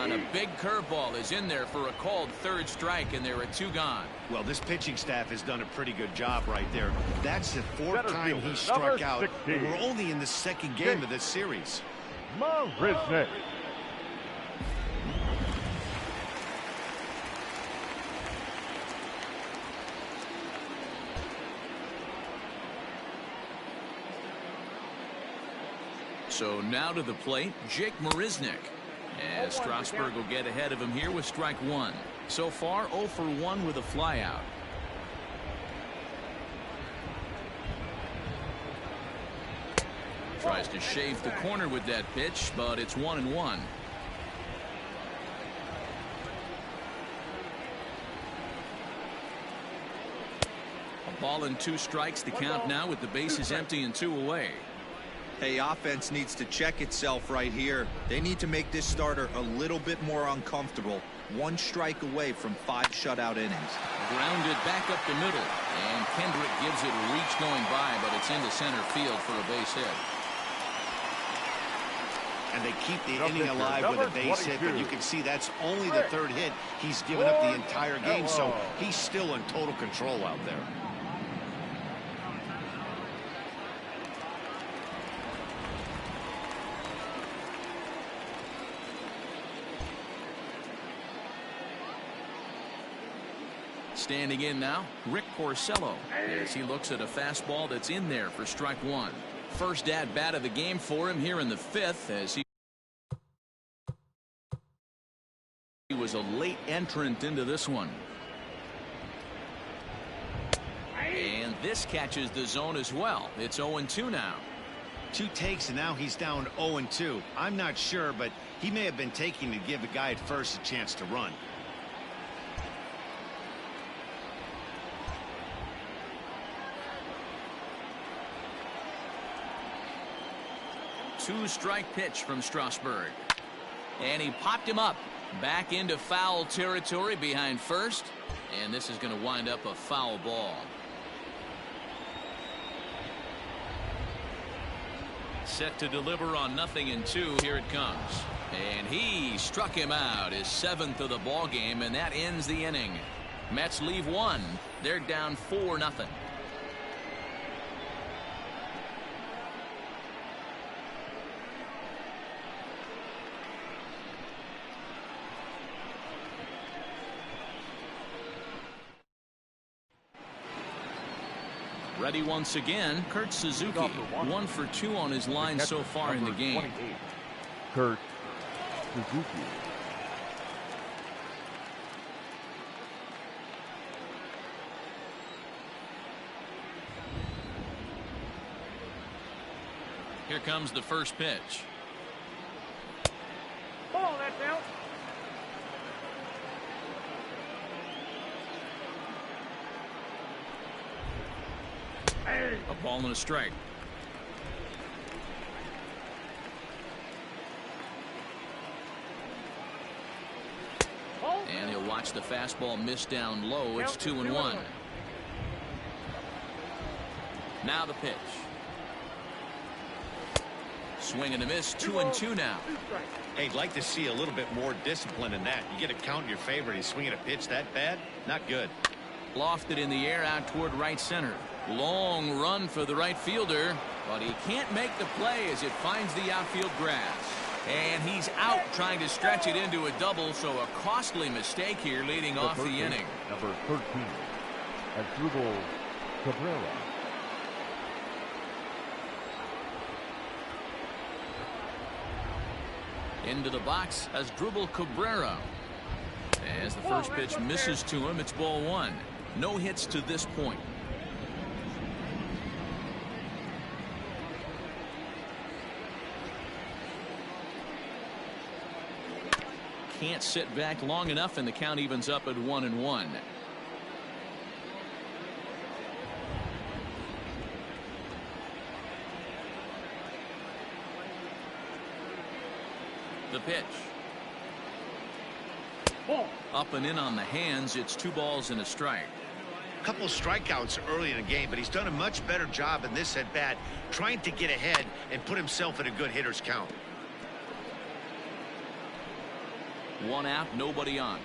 And a big curveball is in there for a called 3rd strike, and there are 2 gone. Well, this pitching staff has done a pretty good job right there. That's the 4th time he struck out. And we're only in the 2nd game of this series. MARISNICK. So now to the plate, Jake MARISNICK. As Strasburg will get ahead of him here with strike 1. So far 0 for 1 with a flyout. Tries to shave the corner with that pitch, but it's 1-1. A ball and 2 strikes to count now with the bases empty and 2 away. Hey, offense needs to check itself right here. They need to make this starter a little bit more uncomfortable. 1 strike away from 5 shutout innings. Grounded back up the middle, and Kendrick gives it a reach going by, but it's into center field for a base hit. And they keep the inning alive with a base hit, but you can see that's only the 3rd hit he's given up the entire game, so he's still in total control out there. Standing in now, Rick Porcello, as he looks at a fastball that's in there for strike 1. First at bat of the game for him here in the 5th, as he was a late entrant into this one. And this catches the zone as well. It's 0-2 now. 2 takes, and now he's down 0-2. I'm not sure, but he may have been taking to give the guy at first a chance to run. Two-strike pitch from Strasburg. And he popped him up. Back into foul territory behind first. And this is going to wind up a foul ball. Set to deliver on 0-2. Here it comes. And he struck him out, his 7th of the ball game, and that ends the inning. Mets leave 1. They're down 4-0. Ready once again, Kurt Suzuki. 1 for 2 on his line so far in the game. 28. Kurt Suzuki. Here comes the first pitch. Ball, that's out. A ball and a strike. And he'll watch the fastball miss down low. It's 2-1. Now the pitch. Swing and a miss. 2-2 now. Hey, I'd like to see a little bit more discipline in that. You get a count in your favor. He's swinging a pitch that bad? Not good. Lofted in the air out toward right center. Long run for the right fielder, but he can't make the play as it finds the outfield grass. And he's out trying to stretch it into a double, so a costly mistake here leading off the inning. Number 13, Asdrubal Cabrera. Into the box, Asdrubal Cabrera. As the first pitch misses to him, it's ball one. No hits to this point. Can't sit back long enough, and the count evens up at 1-1. The pitch. Up and in on the hands. It's 2 balls and a strike. A couple strikeouts early in the game, but he's done a much better job in this at bat, trying to get ahead and put himself in a good hitter's count. 1 out, nobody on.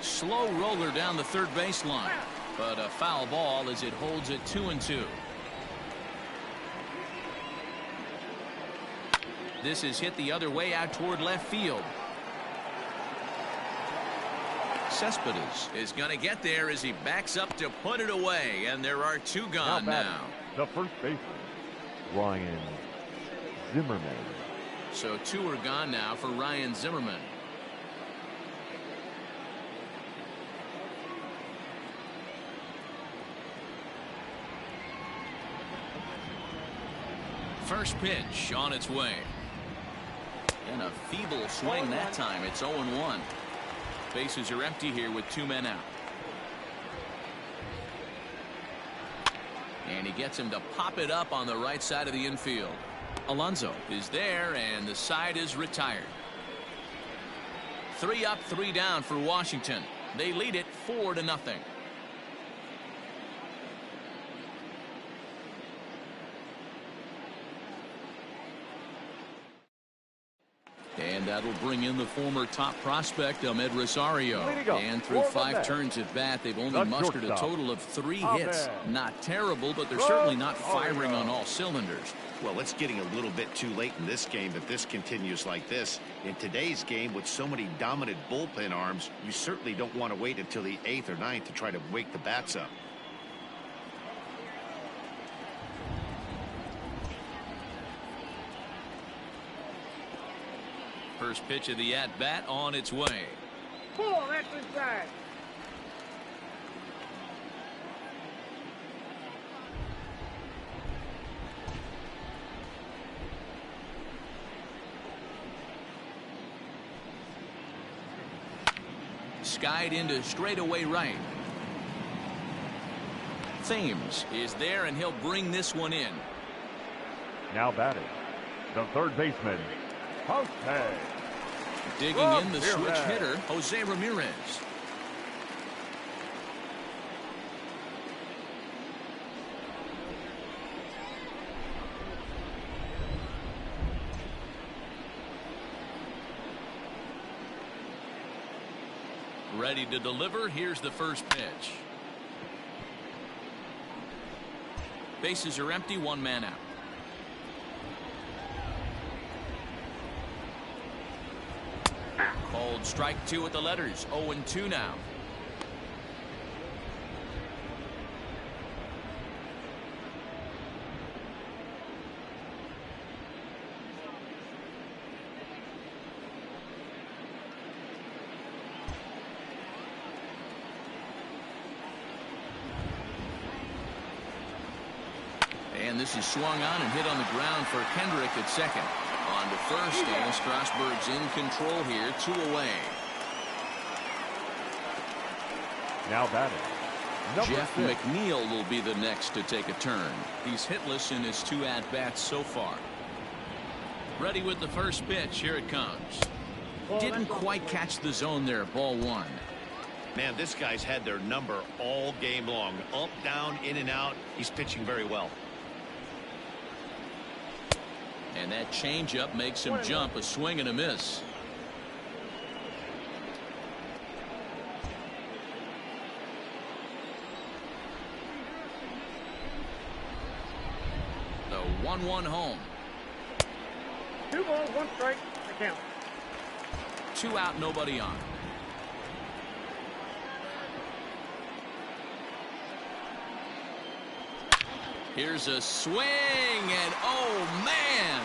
Slow roller down the third baseline, but a foul ball as it holds it 2-2. This is hit the other way out toward left field. Cespedes is going to get there as he backs up to put it away, and there are 2 gone now. The first baseman, Ryan Zimmerman. So 2 are gone now for Ryan Zimmerman. First pitch on its way. And a feeble swing that time. It's 0-1. Bases are empty here with 2 men out. And he gets him to pop it up on the right side of the infield. Alonso is there, and the side is retired. 3 up, 3 down for Washington. They lead it 4-0. And that'll bring in the former top prospect, Ahmed Rosario. And through 5 turns at bat, they've only mustered a total of 3 hits. Not terrible, but they're certainly not firing on all cylinders. Well, it's getting a little bit too late in this game if this continues like this. In today's game, with so many dominant bullpen arms, you certainly don't want to wait until the 8th or 9th to try to wake the bats up. First pitch of the at-bat on its way. Pull, that's inside. Skied into straightaway right. Thames is there, and he'll bring this one in. Now batting, the third baseman, Jose. Digging in the switch hitter, Jose Ramirez. Ready to deliver. Here's the first pitch. Bases are empty, 1 man out. Called strike 2 with the letters. 0-2 now. And this is swung on and hit on the ground for Kendrick at second. On to first, and Strasburg's in control here, 2 away. Now batting, Jeff McNeil will be the next to take a turn. He's hitless in his 2 at-bats so far. Ready with the first pitch. Here it comes. Didn't quite catch the zone there. Ball 1. Man, this guy's had their number all game long. Up, down, in and out. He's pitching very well. And that changeup makes him jump. A swing and a miss. The 1-1 home. 2 balls, 1 strike. The count. 2 out, nobody on. Here's a swing, and oh man,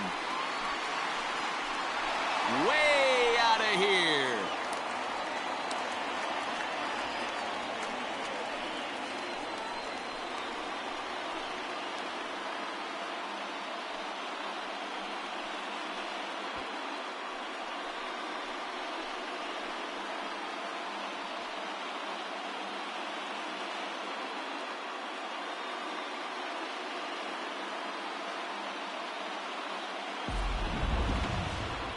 Way out of here.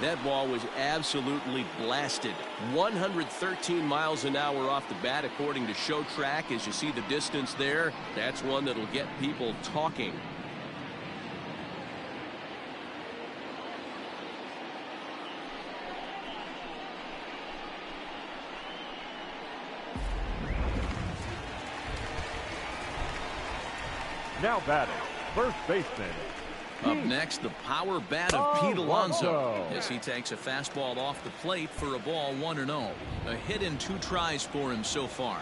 That ball was absolutely blasted. 113 miles an hour off the bat, according to Show Track. As you see the distance there, that's one that'll get people talking. Now batting, first baseman. Up next, the power bat of Pete Alonso as he takes a fastball off the plate for a ball 1-0. A hit in 2 tries for him so far.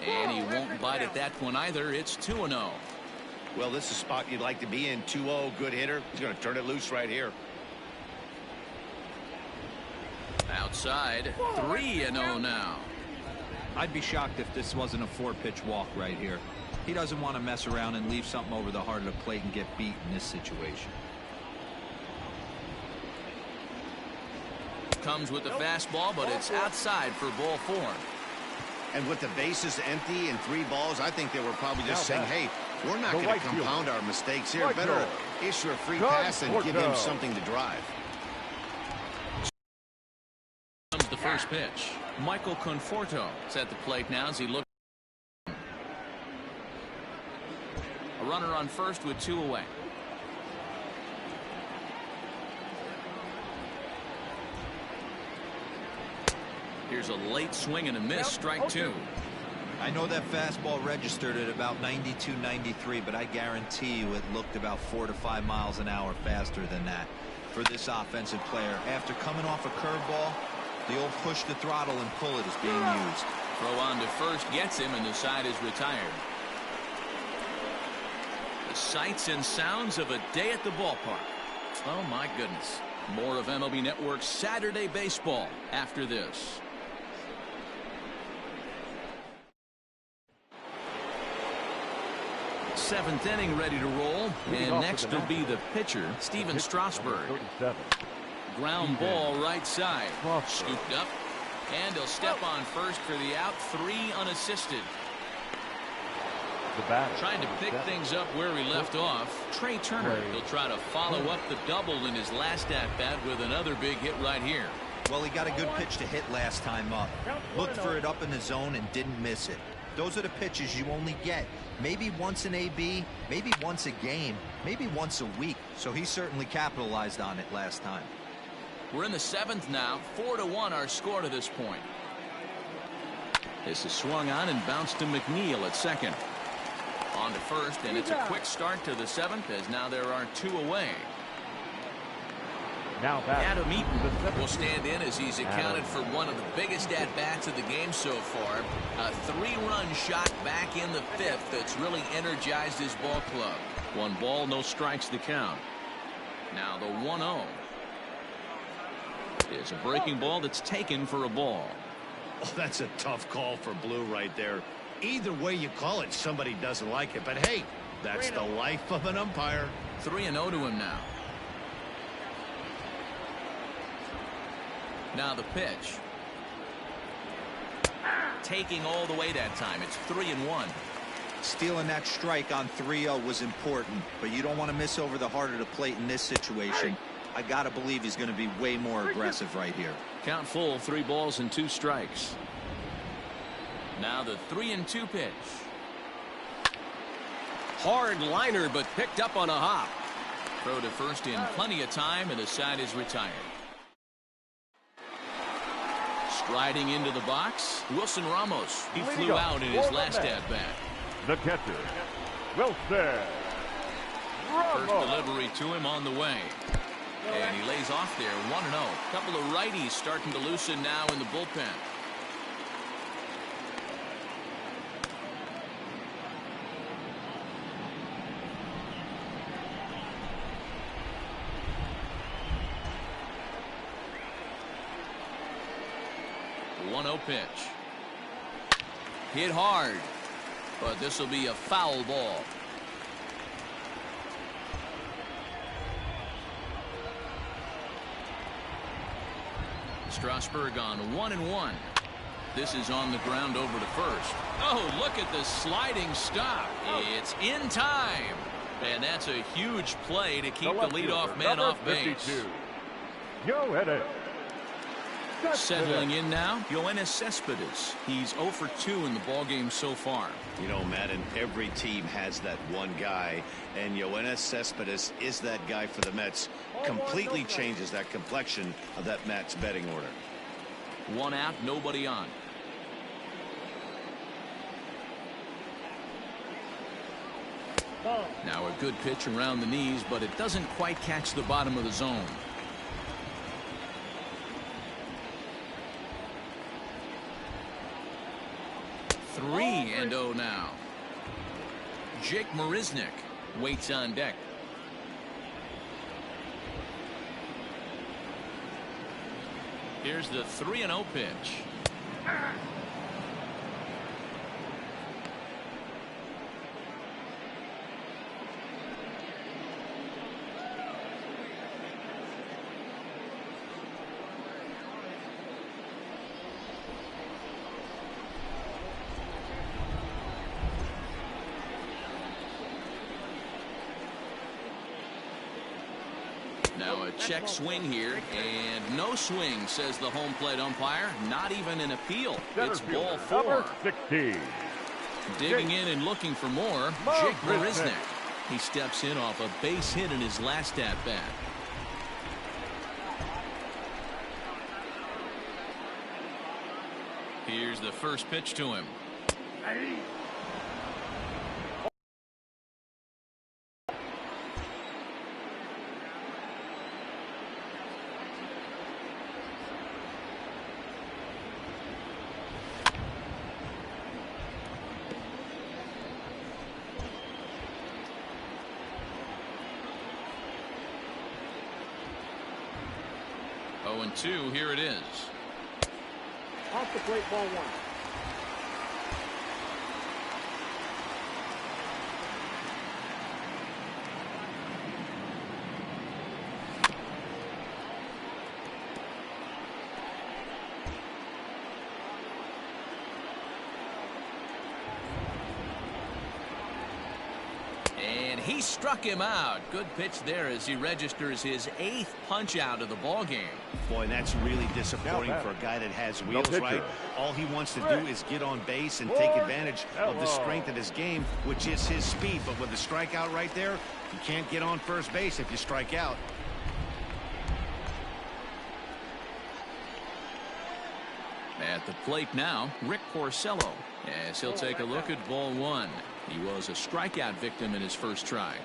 And he won't bite at that one either. It's 2-0. Well, this is a spot you'd like to be in. 2-0, good hitter. He's going to turn it loose right here. Outside, 3-0 now. I'd be shocked if this wasn't a 4-pitch walk right here. He doesn't want to mess around and leave something over the heart of the plate and get beat in this situation. Comes with the fastball, but it's outside for ball 4. And with the bases empty and 3 balls, I think they were probably just saying, hey, we're not going to compound our mistakes here. Better issue a free pass and give him something to drive. Comes the first pitch. Michael Conforto is at the plate now as he looks. A runner on first with 2 away. Here's a late swing and a miss, strike 2. I know that fastball registered at about 92, 93, but I guarantee you it looked about 4 to 5 miles an hour faster than that for this offensive player. After coming off a curveball, the old push the throttle and pull it is being used. Throw on to first gets him, and the side is retired. The sights and sounds of a day at the ballpark. Oh, my goodness. More of MLB Network's Saturday Baseball after this. Seventh inning ready to roll, and next will be the pitcher, Steven Strasburg. Ground ball right side. Scooped up, and he'll step on first for the out. 3 unassisted. Trying to pick things up where he left off. Trey Turner. He'll try to follow up the double in his last at-bat with another big hit right here. Well, he got a good pitch to hit last time up. Looked for it up in the zone and didn't miss it. Those are the pitches you only get maybe once in AB, maybe once a game, maybe once a week. So he certainly capitalized on it last time. We're in the 7th now. 4-1 our score to this point. This is swung on and bounced to McNeil at second. On to first, and it's a quick start to the 7th as now there are 2 away. Now Adam Eaton will stand in as he's accounted for one of the biggest at-bats of the game so far. A 3-run shot back in the 5th that's really energized his ball club. 1 ball, no strikes to count. Now the 1-0. Is a breaking ball that's taken for a ball. Oh, that's a tough call for Blue right there. Either way you call it, somebody doesn't like it. But hey, that's the life of an umpire. 3-0 to him now. Now the pitch. Taking all the way that time. It's 3-1. Stealing that strike on 3-0 was important, but you don't want to miss over the heart of the plate in this situation. I got to believe he's going to be way more aggressive right here. Count full, 3 balls and 2 strikes. Now the 3-2 pitch. Hard liner, but picked up on a hop. Throw to first in plenty of time, and the side is retired. Striding into the box, Wilson Ramos. He flew out in his last at-bat. The catcher, Wilson Ramos. First delivery to him on the way. And he lays off there, 1-0. Couple of righties starting to loosen now in the bullpen. 1-0 pitch. Hit hard, but this will be a foul ball. Strasburg on 1-1. This is on the ground over to first. Oh, look at the sliding stop. It's in time. And that's a huge play to keep the leadoff man off base. Settling in now, Yoenis Cespedes. He's 0 for 2 in the ballgame so far. You know, Madden, every team has that one guy, and Yoenis Cespedes is that guy for the Mets. Completely changes that complexion of that Mets betting order. 1 out, nobody on. Now a good pitch around the knees, but it doesn't quite catch the bottom of the zone. Three and 0 now. Jake Marisnick waits on deck. Here's the 3-0 pitch. Now a check swing here, and no swing, says the home plate umpire. Not even an appeal. It's ball 4. 16. Digging in and looking for more, Jake Marisnick. He steps in off a base hit in his last at-bat. Here's the first pitch to him. Oh, and 2, here it is. Off the plate, ball 1. And he struck him out. Good pitch there as he registers his 8th punch out of the ball game. Boy, and that's really disappointing for a guy that has wheels, right? All he wants to do is get on base and take advantage of the strength of his game, which is his speed. But with the strikeout right there, you can't get on first base if you strike out. At the plate now, Rick Porcello, as he'll take a look at ball 1. He was a strikeout victim in his first try.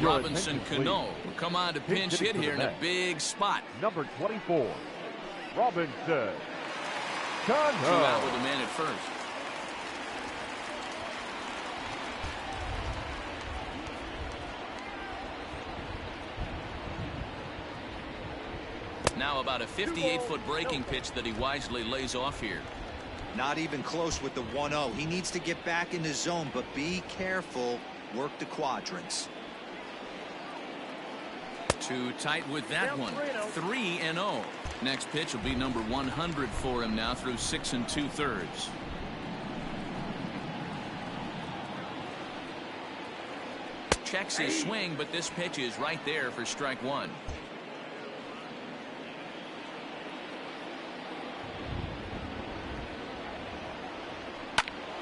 Robinson Cano will come on to pinch hit here in a big spot. Number 24, Robinson Cano. 2 out with a man at first. Now about a 58-foot breaking pitch that he wisely lays off here. Not even close with the 1-0. He needs to get back in the zone, but be careful. Work the quadrants. Too tight with that one. 3-0. Next pitch will be number 100 for him now through 6 2/3. Checks his swing, but this pitch is right there for strike one.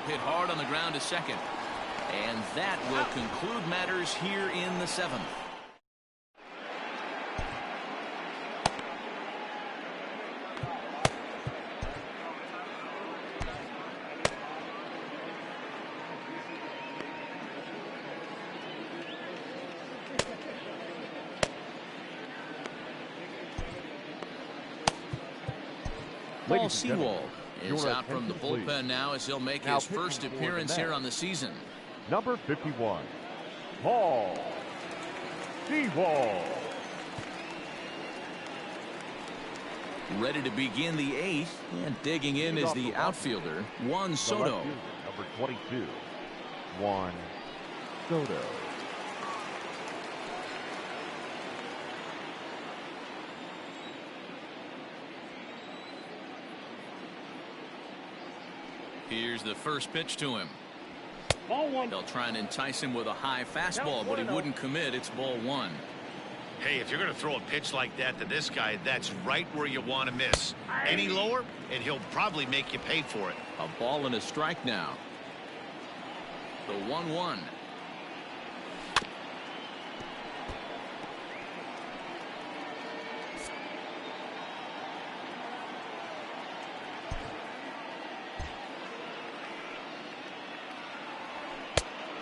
Hit hard on the ground to second. And that will conclude matters here in the 7th. Paul Sewald is out from the bullpen now as he'll make his first appearance here on the season. Number 51, Paul Sewald. Ready to begin the 8th, and digging in is the outfielder, Juan Soto. Number 22, Juan Soto. Here's the first pitch to him. Ball one. They'll try and entice him with a high fastball, but he wouldn't commit. It's ball one. Hey, if you're going to throw a pitch like that to this guy, that's right where you want to miss. Any lower, and he'll probably make you pay for it. A ball and a strike now. The 1-1.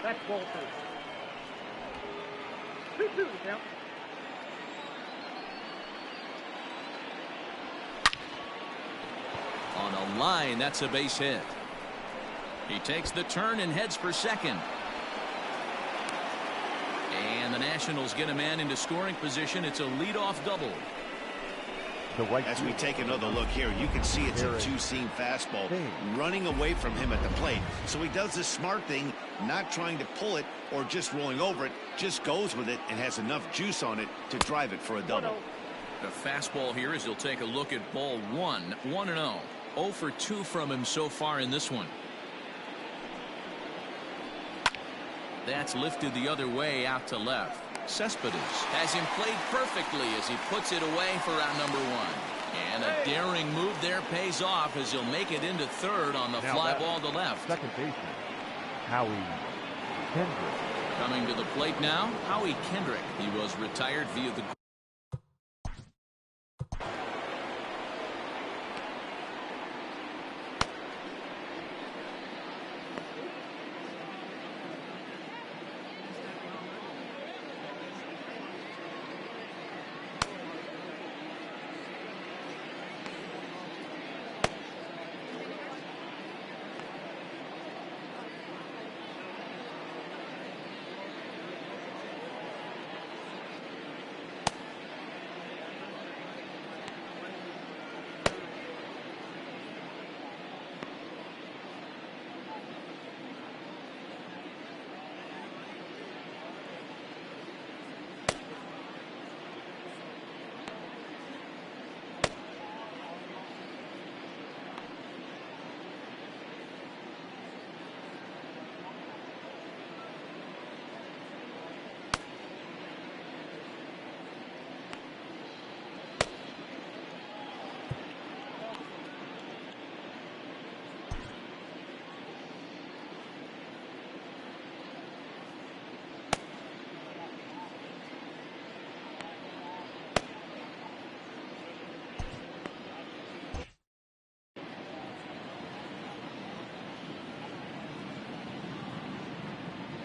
That's ball two. 2-2 the count. On a line, that's a base hit. He takes the turn and heads for second. And the Nationals get a man into scoring position. It's a leadoff double. As we take another look here, you can see it's a two-seam fastball running away from him at the plate. So he does the smart thing, not trying to pull it or just rolling over it, just goes with it and has enough juice on it to drive it for a double. The fastball here as he'll take a look at ball one. 1-0. 0 for 2 from him so far in this one. That's lifted the other way out to left. Cespedes has him played perfectly as he puts it away for out number 1. And a daring move there pays off as he'll make it into third on the fly ball to left. Second baseman, Howie Kendrick. Coming to the plate now, Howie Kendrick. He was retired via the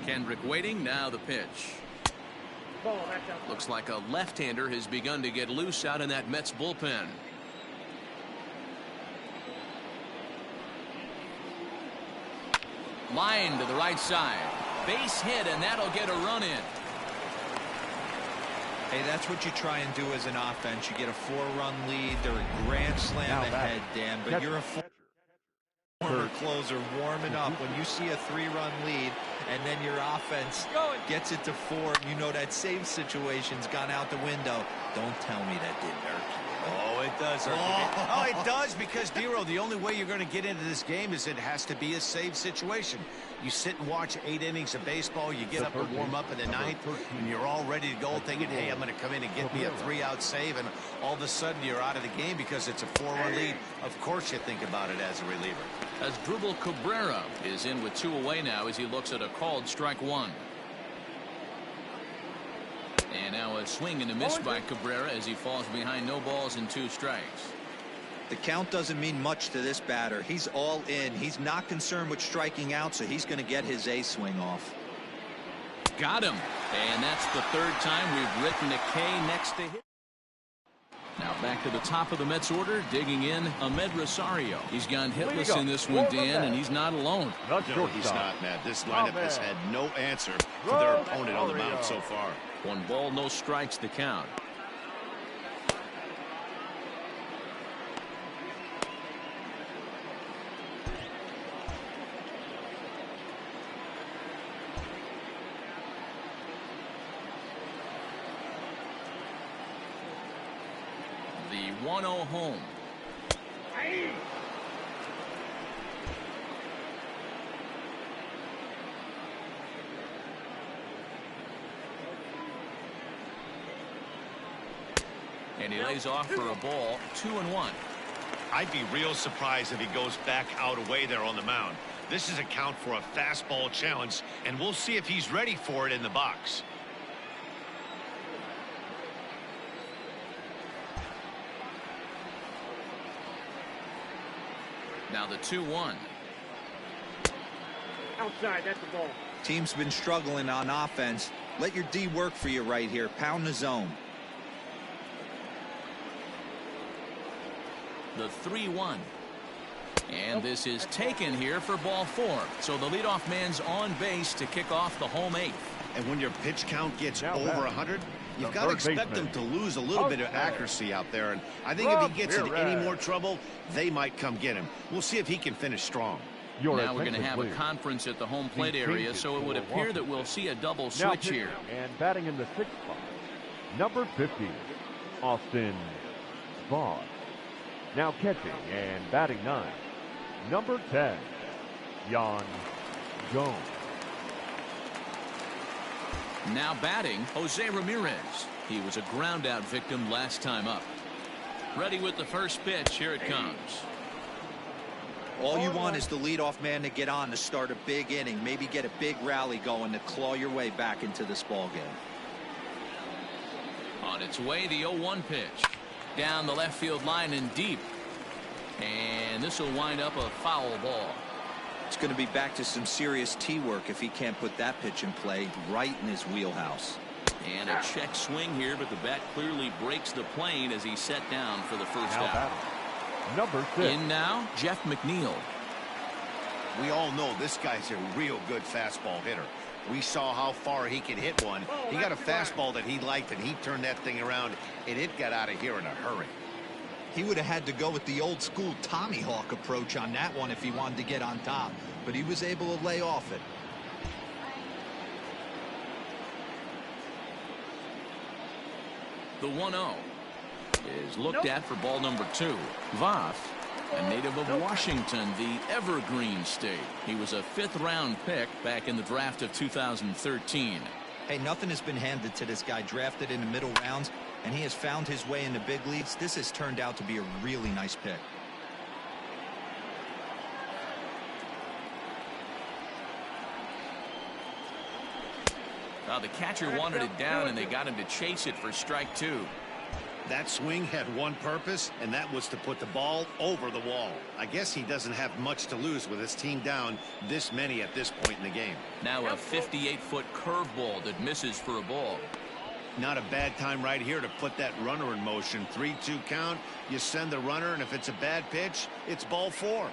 Kendrick waiting. Now the pitch. Looks like a left-hander has begun to get loose out in that Mets bullpen. Line to the right side. Base hit, and that'll get a run in. Hey, that's what you try and do as an offense. You get a 4-run lead. They're a grand slam Now ahead, Dan, but you're a former closer warming up. When you see a 3-run lead and then your offense gets it to 4, and you know that save situation's gone out the window, don't tell me that didn't hurt you. Oh, it does. Oh, it does, because, Dero, the only way you're going to get into this game is it has to be a save situation. You sit and watch 8 innings of baseball, you get up and warm up in the 9th, and you're all ready to go thinking, hey, I'm going to come in and get me a 3-out save, and all of a sudden you're out of the game because it's a 4-run lead. Of course you think about it as a reliever. As Drupal Cabrera is in with 2 away now as he looks at a called strike 1. And now a swing and a miss by Cabrera as he falls behind, no balls and 2 strikes. The count doesn't mean much to this batter. He's all in. He's not concerned with striking out, so he's going to get his A swing off. Got him. And that's the 3rd time we've written a K next to him. Now back to the top of the Mets order, digging in Ahmed Rosario. He's gone hitless in this one, Dan, and he's not alone. No, he's not, Matt. This lineup has had no answer for their opponent on the mound so far. 1 ball, no strikes to count. The 1-0 home. And he lays off for a ball, 2-1. I'd be real surprised if he goes back out away there on the mound. This is a count for a fastball challenge, and we'll see if he's ready for it in the box. Now the 2-1. Outside, that's the ball. Team's been struggling on offense. Let your D work for you right here. Pound the zone. The 3-1. And this is taken here for ball 4. So the leadoff man's on base to kick off the home 8th. And when your pitch count gets over 100, you've got to expect them to lose a little bit of accuracy out there. And I think if he gets in any more trouble, they might come get him. We'll see if he can finish strong. Now we're going to have a conference at the home plate area, so it would appear that we'll see a double switch here. And batting in the 6th spot, number 50, Austin Voss. Now catching and batting 9, number 10, Yan Gomes. Now batting, Jose Ramirez. He was a ground out victim last time up. Ready with the first pitch. Here it comes. All you want is the leadoff man to get on to start a big inning, maybe get a big rally going to claw your way back into this ball game. On its way, the 0-1 pitch. Down the left field line and deep. And this will wind up a foul ball. It's going to be back to some serious tee work if he can't put that pitch in play right in his wheelhouse. And a check swing here, but the bat clearly breaks the plane as he's set down for the first out. Number 6. In now, Jeff McNeil. We all know this guy's a real good fastball hitter. We saw how far he could hit one. He got a fastball that he liked, and he turned that thing around, and it got out of here in a hurry. He would have had to go with the old school Tommy Hawk approach on that one if he wanted to get on top, but he was able to lay off it. The 1-0 is looked at for ball number 2. Voss, a native of Washington, the Evergreen State. He was a 5th round pick back in the draft of 2013. Hey, nothing has been handed to this guy. Drafted in the middle rounds, and he has found his way in the big leagues. This has turned out to be a really nice pick. The catcher wanted it down, and they got him to chase it for strike 2. That swing had one purpose, and that was to put the ball over the wall. I guess he doesn't have much to lose with his team down this many at this point in the game. Now a 58-foot curveball that misses for a ball. Not a bad time right here to put that runner in motion. 3-2 count. You send the runner, and if it's a bad pitch, it's ball 4.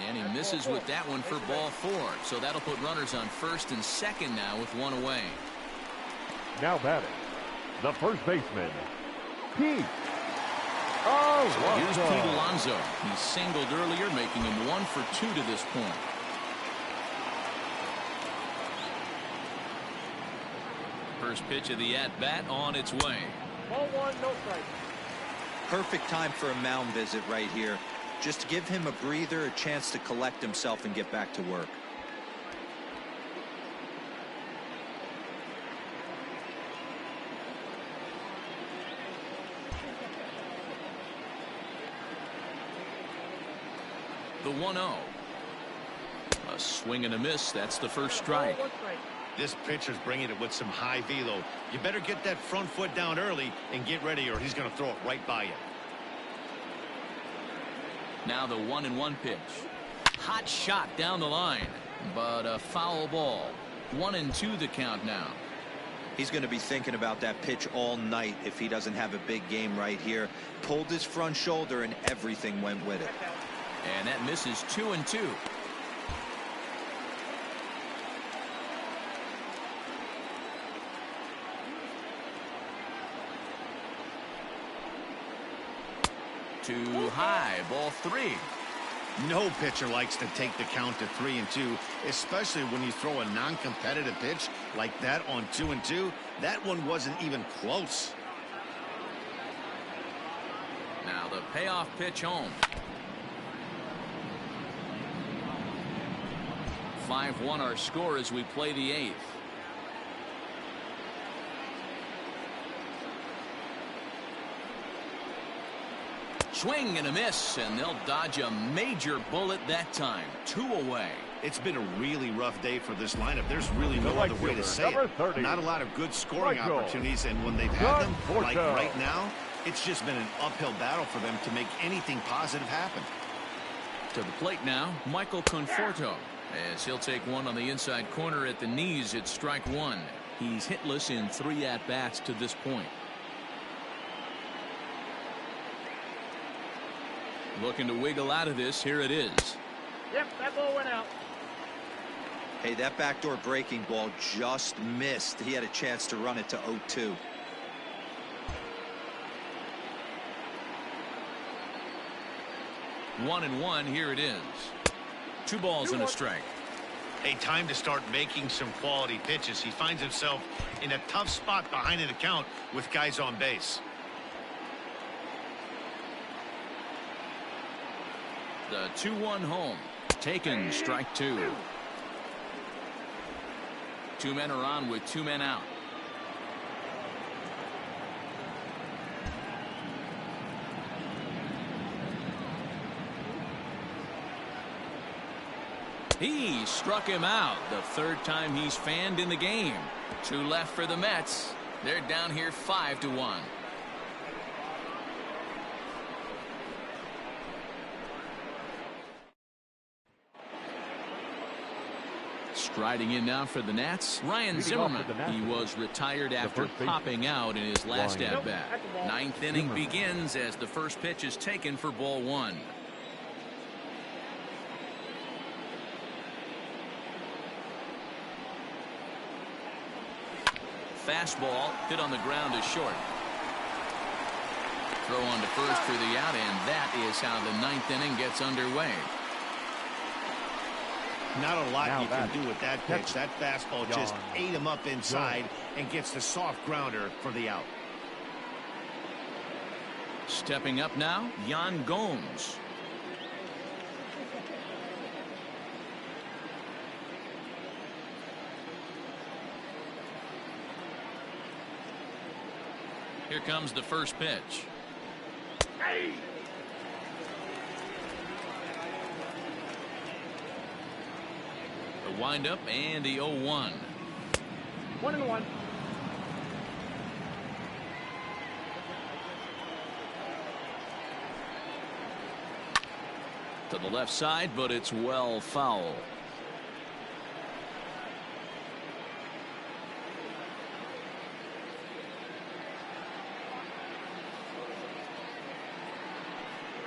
And he misses with that one for ball 4. So that'll put runners on first and second now with one away. Now batting, the first baseman, Pete. Oh, so here's Pete Alonso. He singled earlier, making him 1 for 2 to this point. First pitch of the at-bat on its way. Ball 1, no strike. Perfect time for a mound visit right here. Just to give him a breather, a chance to collect himself and get back to work. The 1-0. A swing and a miss. That's the first strike. This pitcher's bringing it with some high velo. You better get that front foot down early and get ready, or he's going to throw it right by you. Now the 1-1 pitch. Hot shot down the line, but a foul ball. 1-2 the count now. He's going to be thinking about that pitch all night if he doesn't have a big game right here. Pulled his front shoulder and everything went with it. And that misses 2-2. Too high, ball 3. No pitcher likes to take the count to 3-2, especially when you throw a non-competitive pitch like that on 2-2. That one wasn't even close. Now the payoff pitch home. 5-1 our score as we play the 8th. Swing and a miss, and they'll dodge a major bullet that time. 2 away. It's been a really rough day for this lineup. There's really no other way to say it. 30. Not a lot of good scoring opportunities, and when they've had them, like right now, it's just been an uphill battle for them to make anything positive happen. To the plate now, Michael Conforto, as he'll take one on the inside corner at the knees. It's strike 1. He's hitless in 3 at-bats to this point. Looking to wiggle out of this. Here it is. Yep, that ball went out. Hey, that backdoor breaking ball just missed. He had a chance to run it to 0-2. One and one. Here it is. 2 balls and a strike. Hey, time to start making some quality pitches. He finds himself in a tough spot behind an account with guys on base. The 2-1 home. Taken, strike 2. 2 men are on with 2 men out. He struck him out. The 3rd time he's fanned in the game. 2 left for the Mets. They're down here 5-1. Striding in now for the Nats, Ryan Zimmerman. He was retired after popping out in his last at-bat. 9th inning begins as the first pitch is taken for ball 1. Fastball hit on the ground is short. Throw on to first for the out, and that is how the 9th inning gets underway. Not a lot you can do with that pitch. That fastball just ate him up inside and gets the soft grounder for the out. Stepping up now, Yan Gomes. Here comes the first pitch. Hey! The windup and the 0-1. 1-1. To the left side, but it's well foul.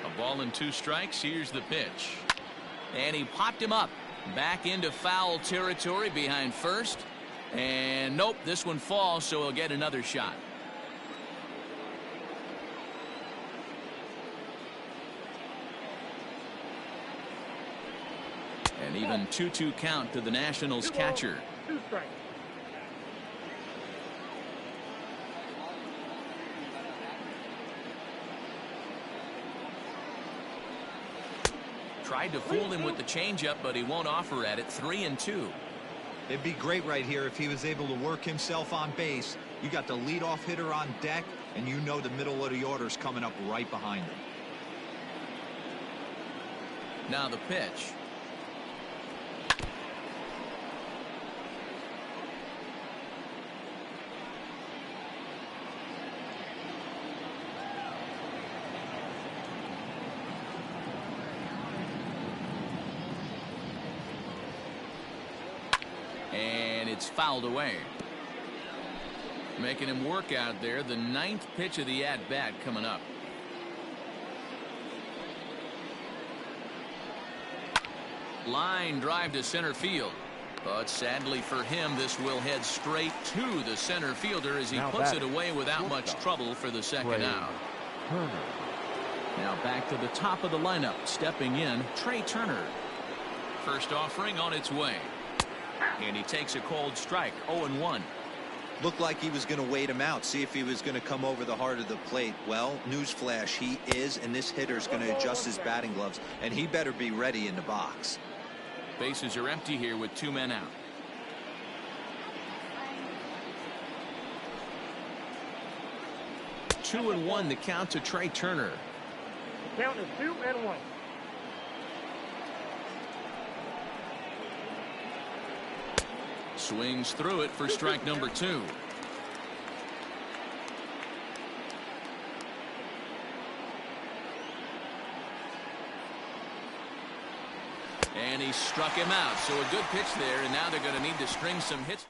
A ball and 2 strikes. Here's the pitch. And he popped him up. Back into foul territory behind first. And nope, this one falls, so he'll get another shot. An even 2-2 count to the Nationals catcher. 2 strikes. Tried to fool him with the changeup, but he won't offer at it. 3-2. It'd be great right here if he was able to work himself on base. You got the leadoff hitter on deck, and you know the middle of the order is coming up right behind him. Now the pitch. And it's fouled away. Making him work out there. The 9th pitch of the at-bat coming up. Line drive to center field. But sadly for him, this will head straight to the center fielder as he puts it away without much trouble for the second out. Now back to the top of the lineup. Stepping in, Trey Turner. First offering on its way. And he takes a cold strike. 0-1. Looked like he was going to wait him out, see if he was going to come over the heart of the plate. Well, newsflash, he is, and this hitter's going to adjust his batting gloves, and he better be ready in the box. Bases are empty here with 2 men out. Two and 1 the count to Trey Turner. The count is 2-1. Swings through it for strike number 2. And he struck him out. So a good pitch there, and now they're going to need to string some hits.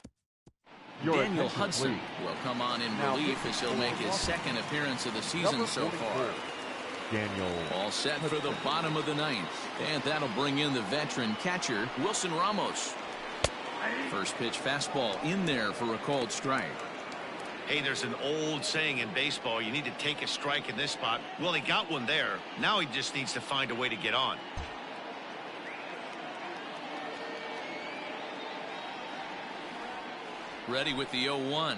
Daniel Hudson will come on in relief as he'll make his 2nd appearance of the season so far. Daniel. All set for the bottom of the 9th. And that'll bring in the veteran catcher, Wilson Ramos. First pitch fastball in there for a cold strike. Hey, there's an old saying in baseball, you need to take a strike in this spot. Well, he got one there. Now he just needs to find a way to get on. Ready with the 0-1.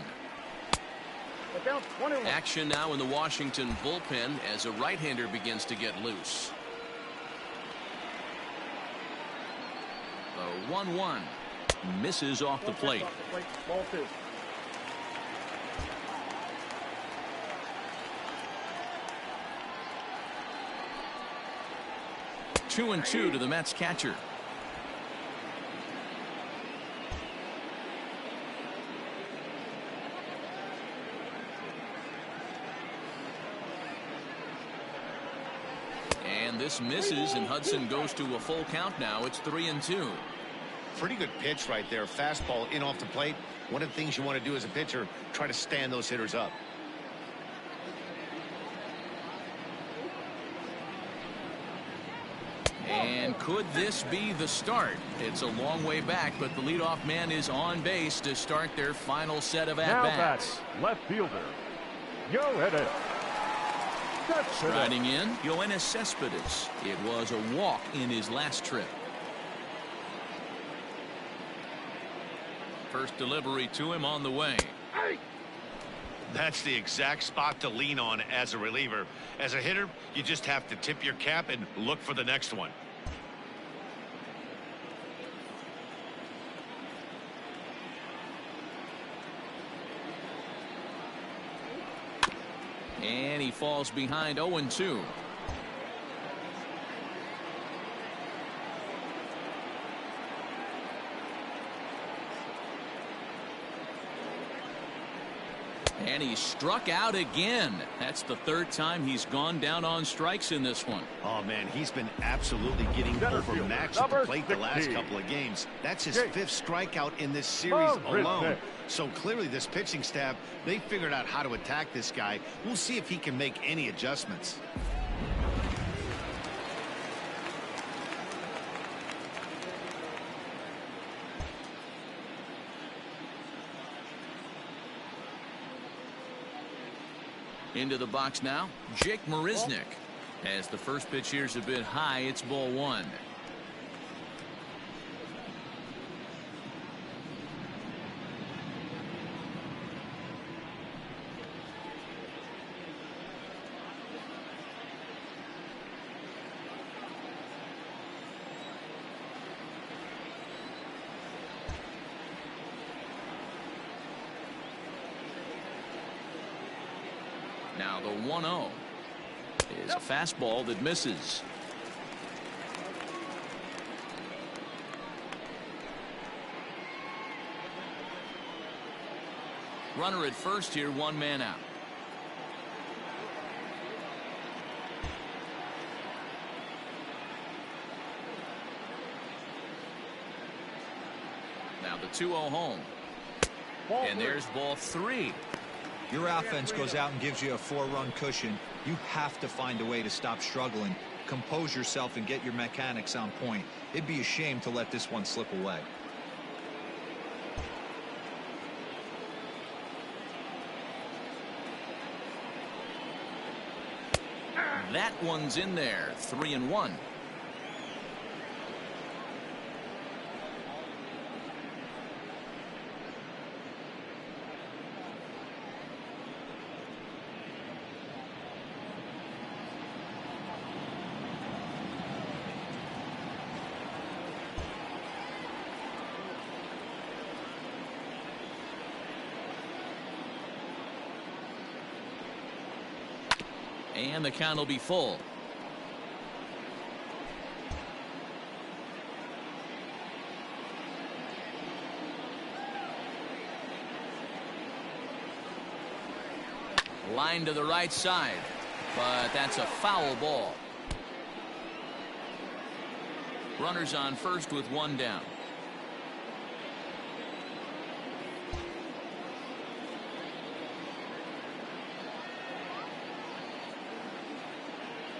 The count 21. Action now in the Washington bullpen as a right-hander begins to get loose. The 1-1 misses off the plate. Ball 2. Two and 2 to the Mets catcher. And this misses, and Hudson goes to a full count now. It's 3-2. Pretty good pitch right there. Fastball in off the plate. One of the things you want to do as a pitcher, try to stand those hitters up. And could this be the start? It's a long way back, but the leadoff man is on base to start their final set of at-bats. Left fielder, Yoenis. Striding in, Yoenis Cespedes. It was a walk in his last trip. First delivery to him on the way. That's the exact spot to lean on as a reliever. As a hitter, you just have to tip your cap and look for the next one. And he falls behind 0-2. And he struck out again. That's the 3rd time he's gone down on strikes in this one. Oh, man, he's been absolutely getting overmatched at the plate the last couple of games. That's his 5th strikeout in this series alone. So clearly this pitching staff, they figured out how to attack this guy. We'll see if he can make any adjustments. Into the box now, Jake Marisnick. As the first pitch here's a bit high, it's ball one. Now the 1-0 is a fastball that misses. Runner at first here, one man out. Now the 2-0 home. And there's ball three. Your offense goes out and gives you a 4-run cushion. You have to find a way to stop struggling, compose yourself, and get your mechanics on point. It'd be a shame to let this one slip away. That one's in there. 3-1. And the count will be full. Line to the right side, but that's a foul ball. Runners on first with one down.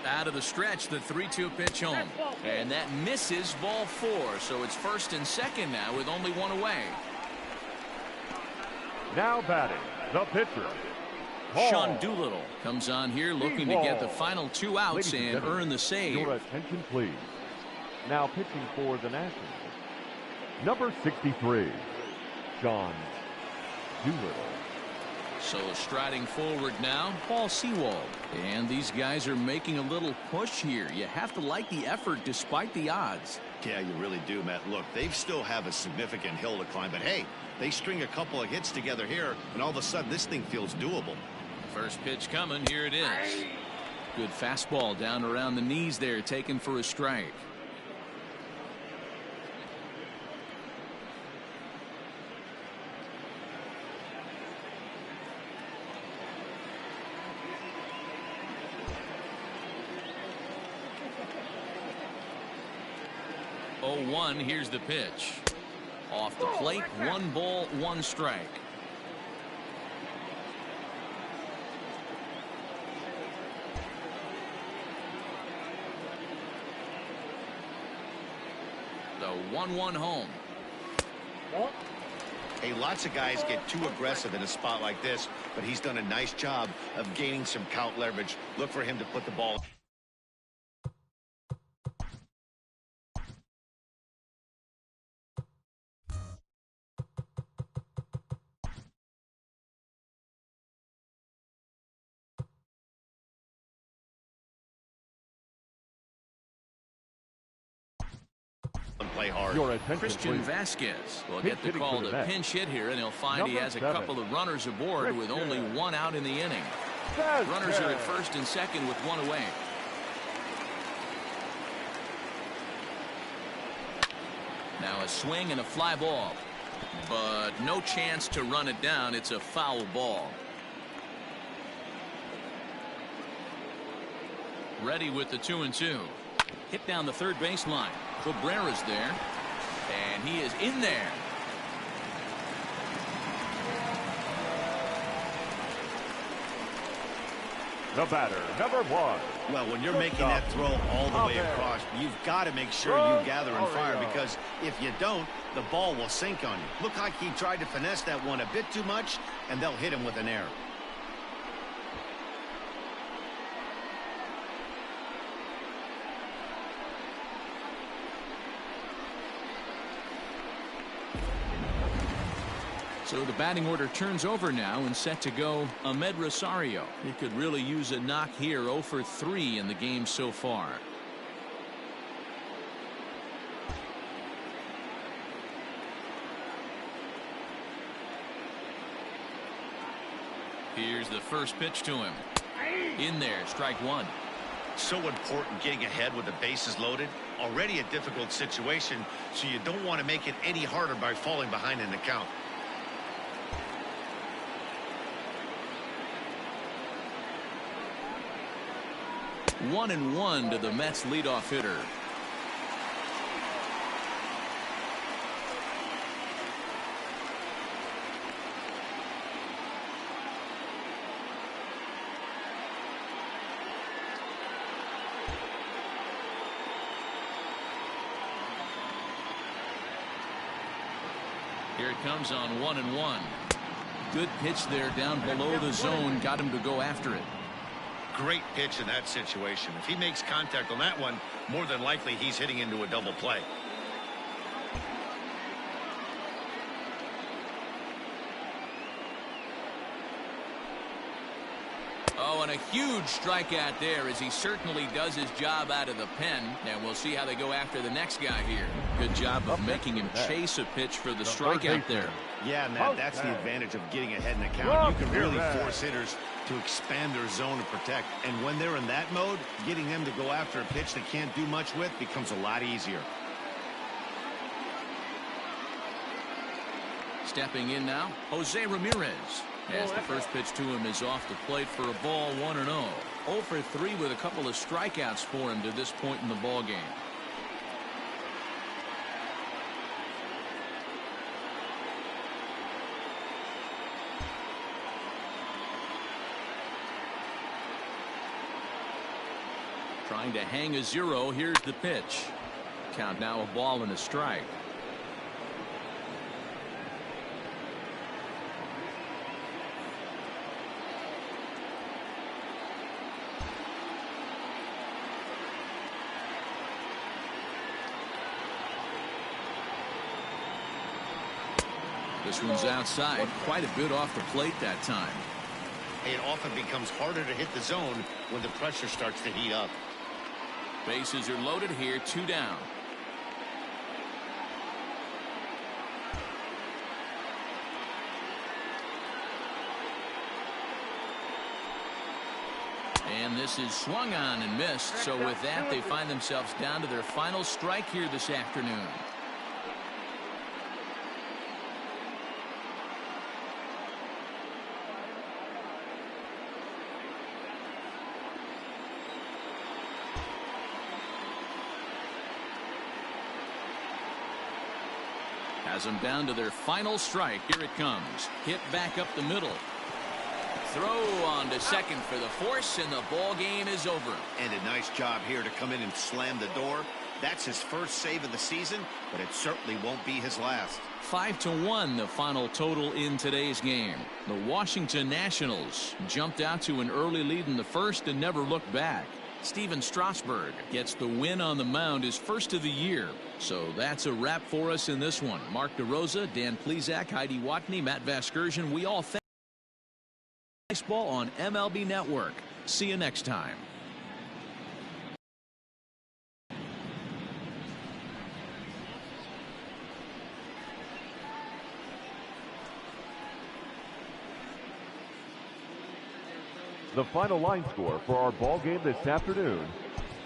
Out of the stretch, the 3-2 pitch home. And that misses, ball four. So it's first and second now with only one away. Now batting, the pitcher, Sean Doolittle comes on here looking to get the final two outs and earn the save. Your attention, please. Now pitching for the Nationals, number 63, Sean Doolittle. So striding forward now, Paul Sewald. And these guys are making a little push here. You have to like the effort despite the odds. Yeah, you really do, Matt. Look, they still have a significant hill to climb, but hey, they string a couple of hits together here, and all of a sudden this thing feels doable. First pitch coming, here it is. Good fastball down around the knees there, taken for a strike. One, here's the pitch. Off the plate, 1 ball, 1 strike. The 1-1 home. Hey, lots of guys get too aggressive in a spot like this, but he's done a nice job of gaining some count leverage. Look for him to put the ball. Play hard. Your attention, Christian please. Vasquez will get the call to pinch hit here, and he'll find he has a couple of runners aboard with only 1 out in the inning. Runners are at first and second with 1 away. Now a swing and a fly ball, but no chance to run it down. It's a foul ball. Ready with the 2-2. Hit down the third baseline. Cabrera's there, and he is in there. The batter, number 1. Well, when you're making that throw all the way across, you've got to make sure you gather and fire, because if you don't, the ball will sink on you. Looked like he tried to finesse that one a bit too much, and they'll hit him with an error. So the batting order turns over now and set to go Ahmed Rosario. He could really use a knock here. 0 for 3 in the game so far. Here's the first pitch to him. In there, strike one. So important getting ahead with the bases loaded. Already a difficult situation, so you don't want to make it any harder by falling behind in the count. One and one to the Mets leadoff hitter. Here it comes on 1 and 1. Good pitch there down below the zone. Got him to go after it. Great pitch in that situation. If he makes contact on that one, more than likely he's hitting into a double play. Oh, and a huge strikeout there as he certainly does his job out of the pen. And we'll see how they go after the next guy here. Good job of making him chase a pitch for the strikeout there. Yeah, Matt, that's the advantage of getting ahead in the count. You can really force hitters to expand their zone and protect. And when they're in that mode, getting them to go after a pitch they can't do much with becomes a lot easier. Stepping in now, Jose Ramirez. As the first pitch to him is off the plate for a ball, 1-0. 0 for 3 with a couple of strikeouts for him to this point in the ball game. Trying to hang a 0. Here's the pitch. Count now a ball and a strike. This one's outside, quite a bit off the plate that time. It often becomes harder to hit the zone when the pressure starts to heat up. Bases are loaded here, 2 down. And this is swung on and missed. So with that, they find themselves down to their final strike here this afternoon. Has them down to their final strike. Here it comes. Hit back up the middle. Throw on to second for the force, and the ball game is over. And a nice job here to come in and slam the door. That's his first save of the season, but it certainly won't be his last. 5-1 the final total in today's game. The Washington Nationals jumped out to an early lead in the first and never looked back. Steven Strasburg gets the win on the mound, his first of the year. So that's a wrap for us in this one. Mark DeRosa, Dan Plesac, Heidi Watney, Matt Vasgersian. We all thank baseball on MLB Network. See you next time. The final line score for our ball game this afternoon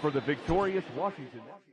for the victorious Washington Nationals.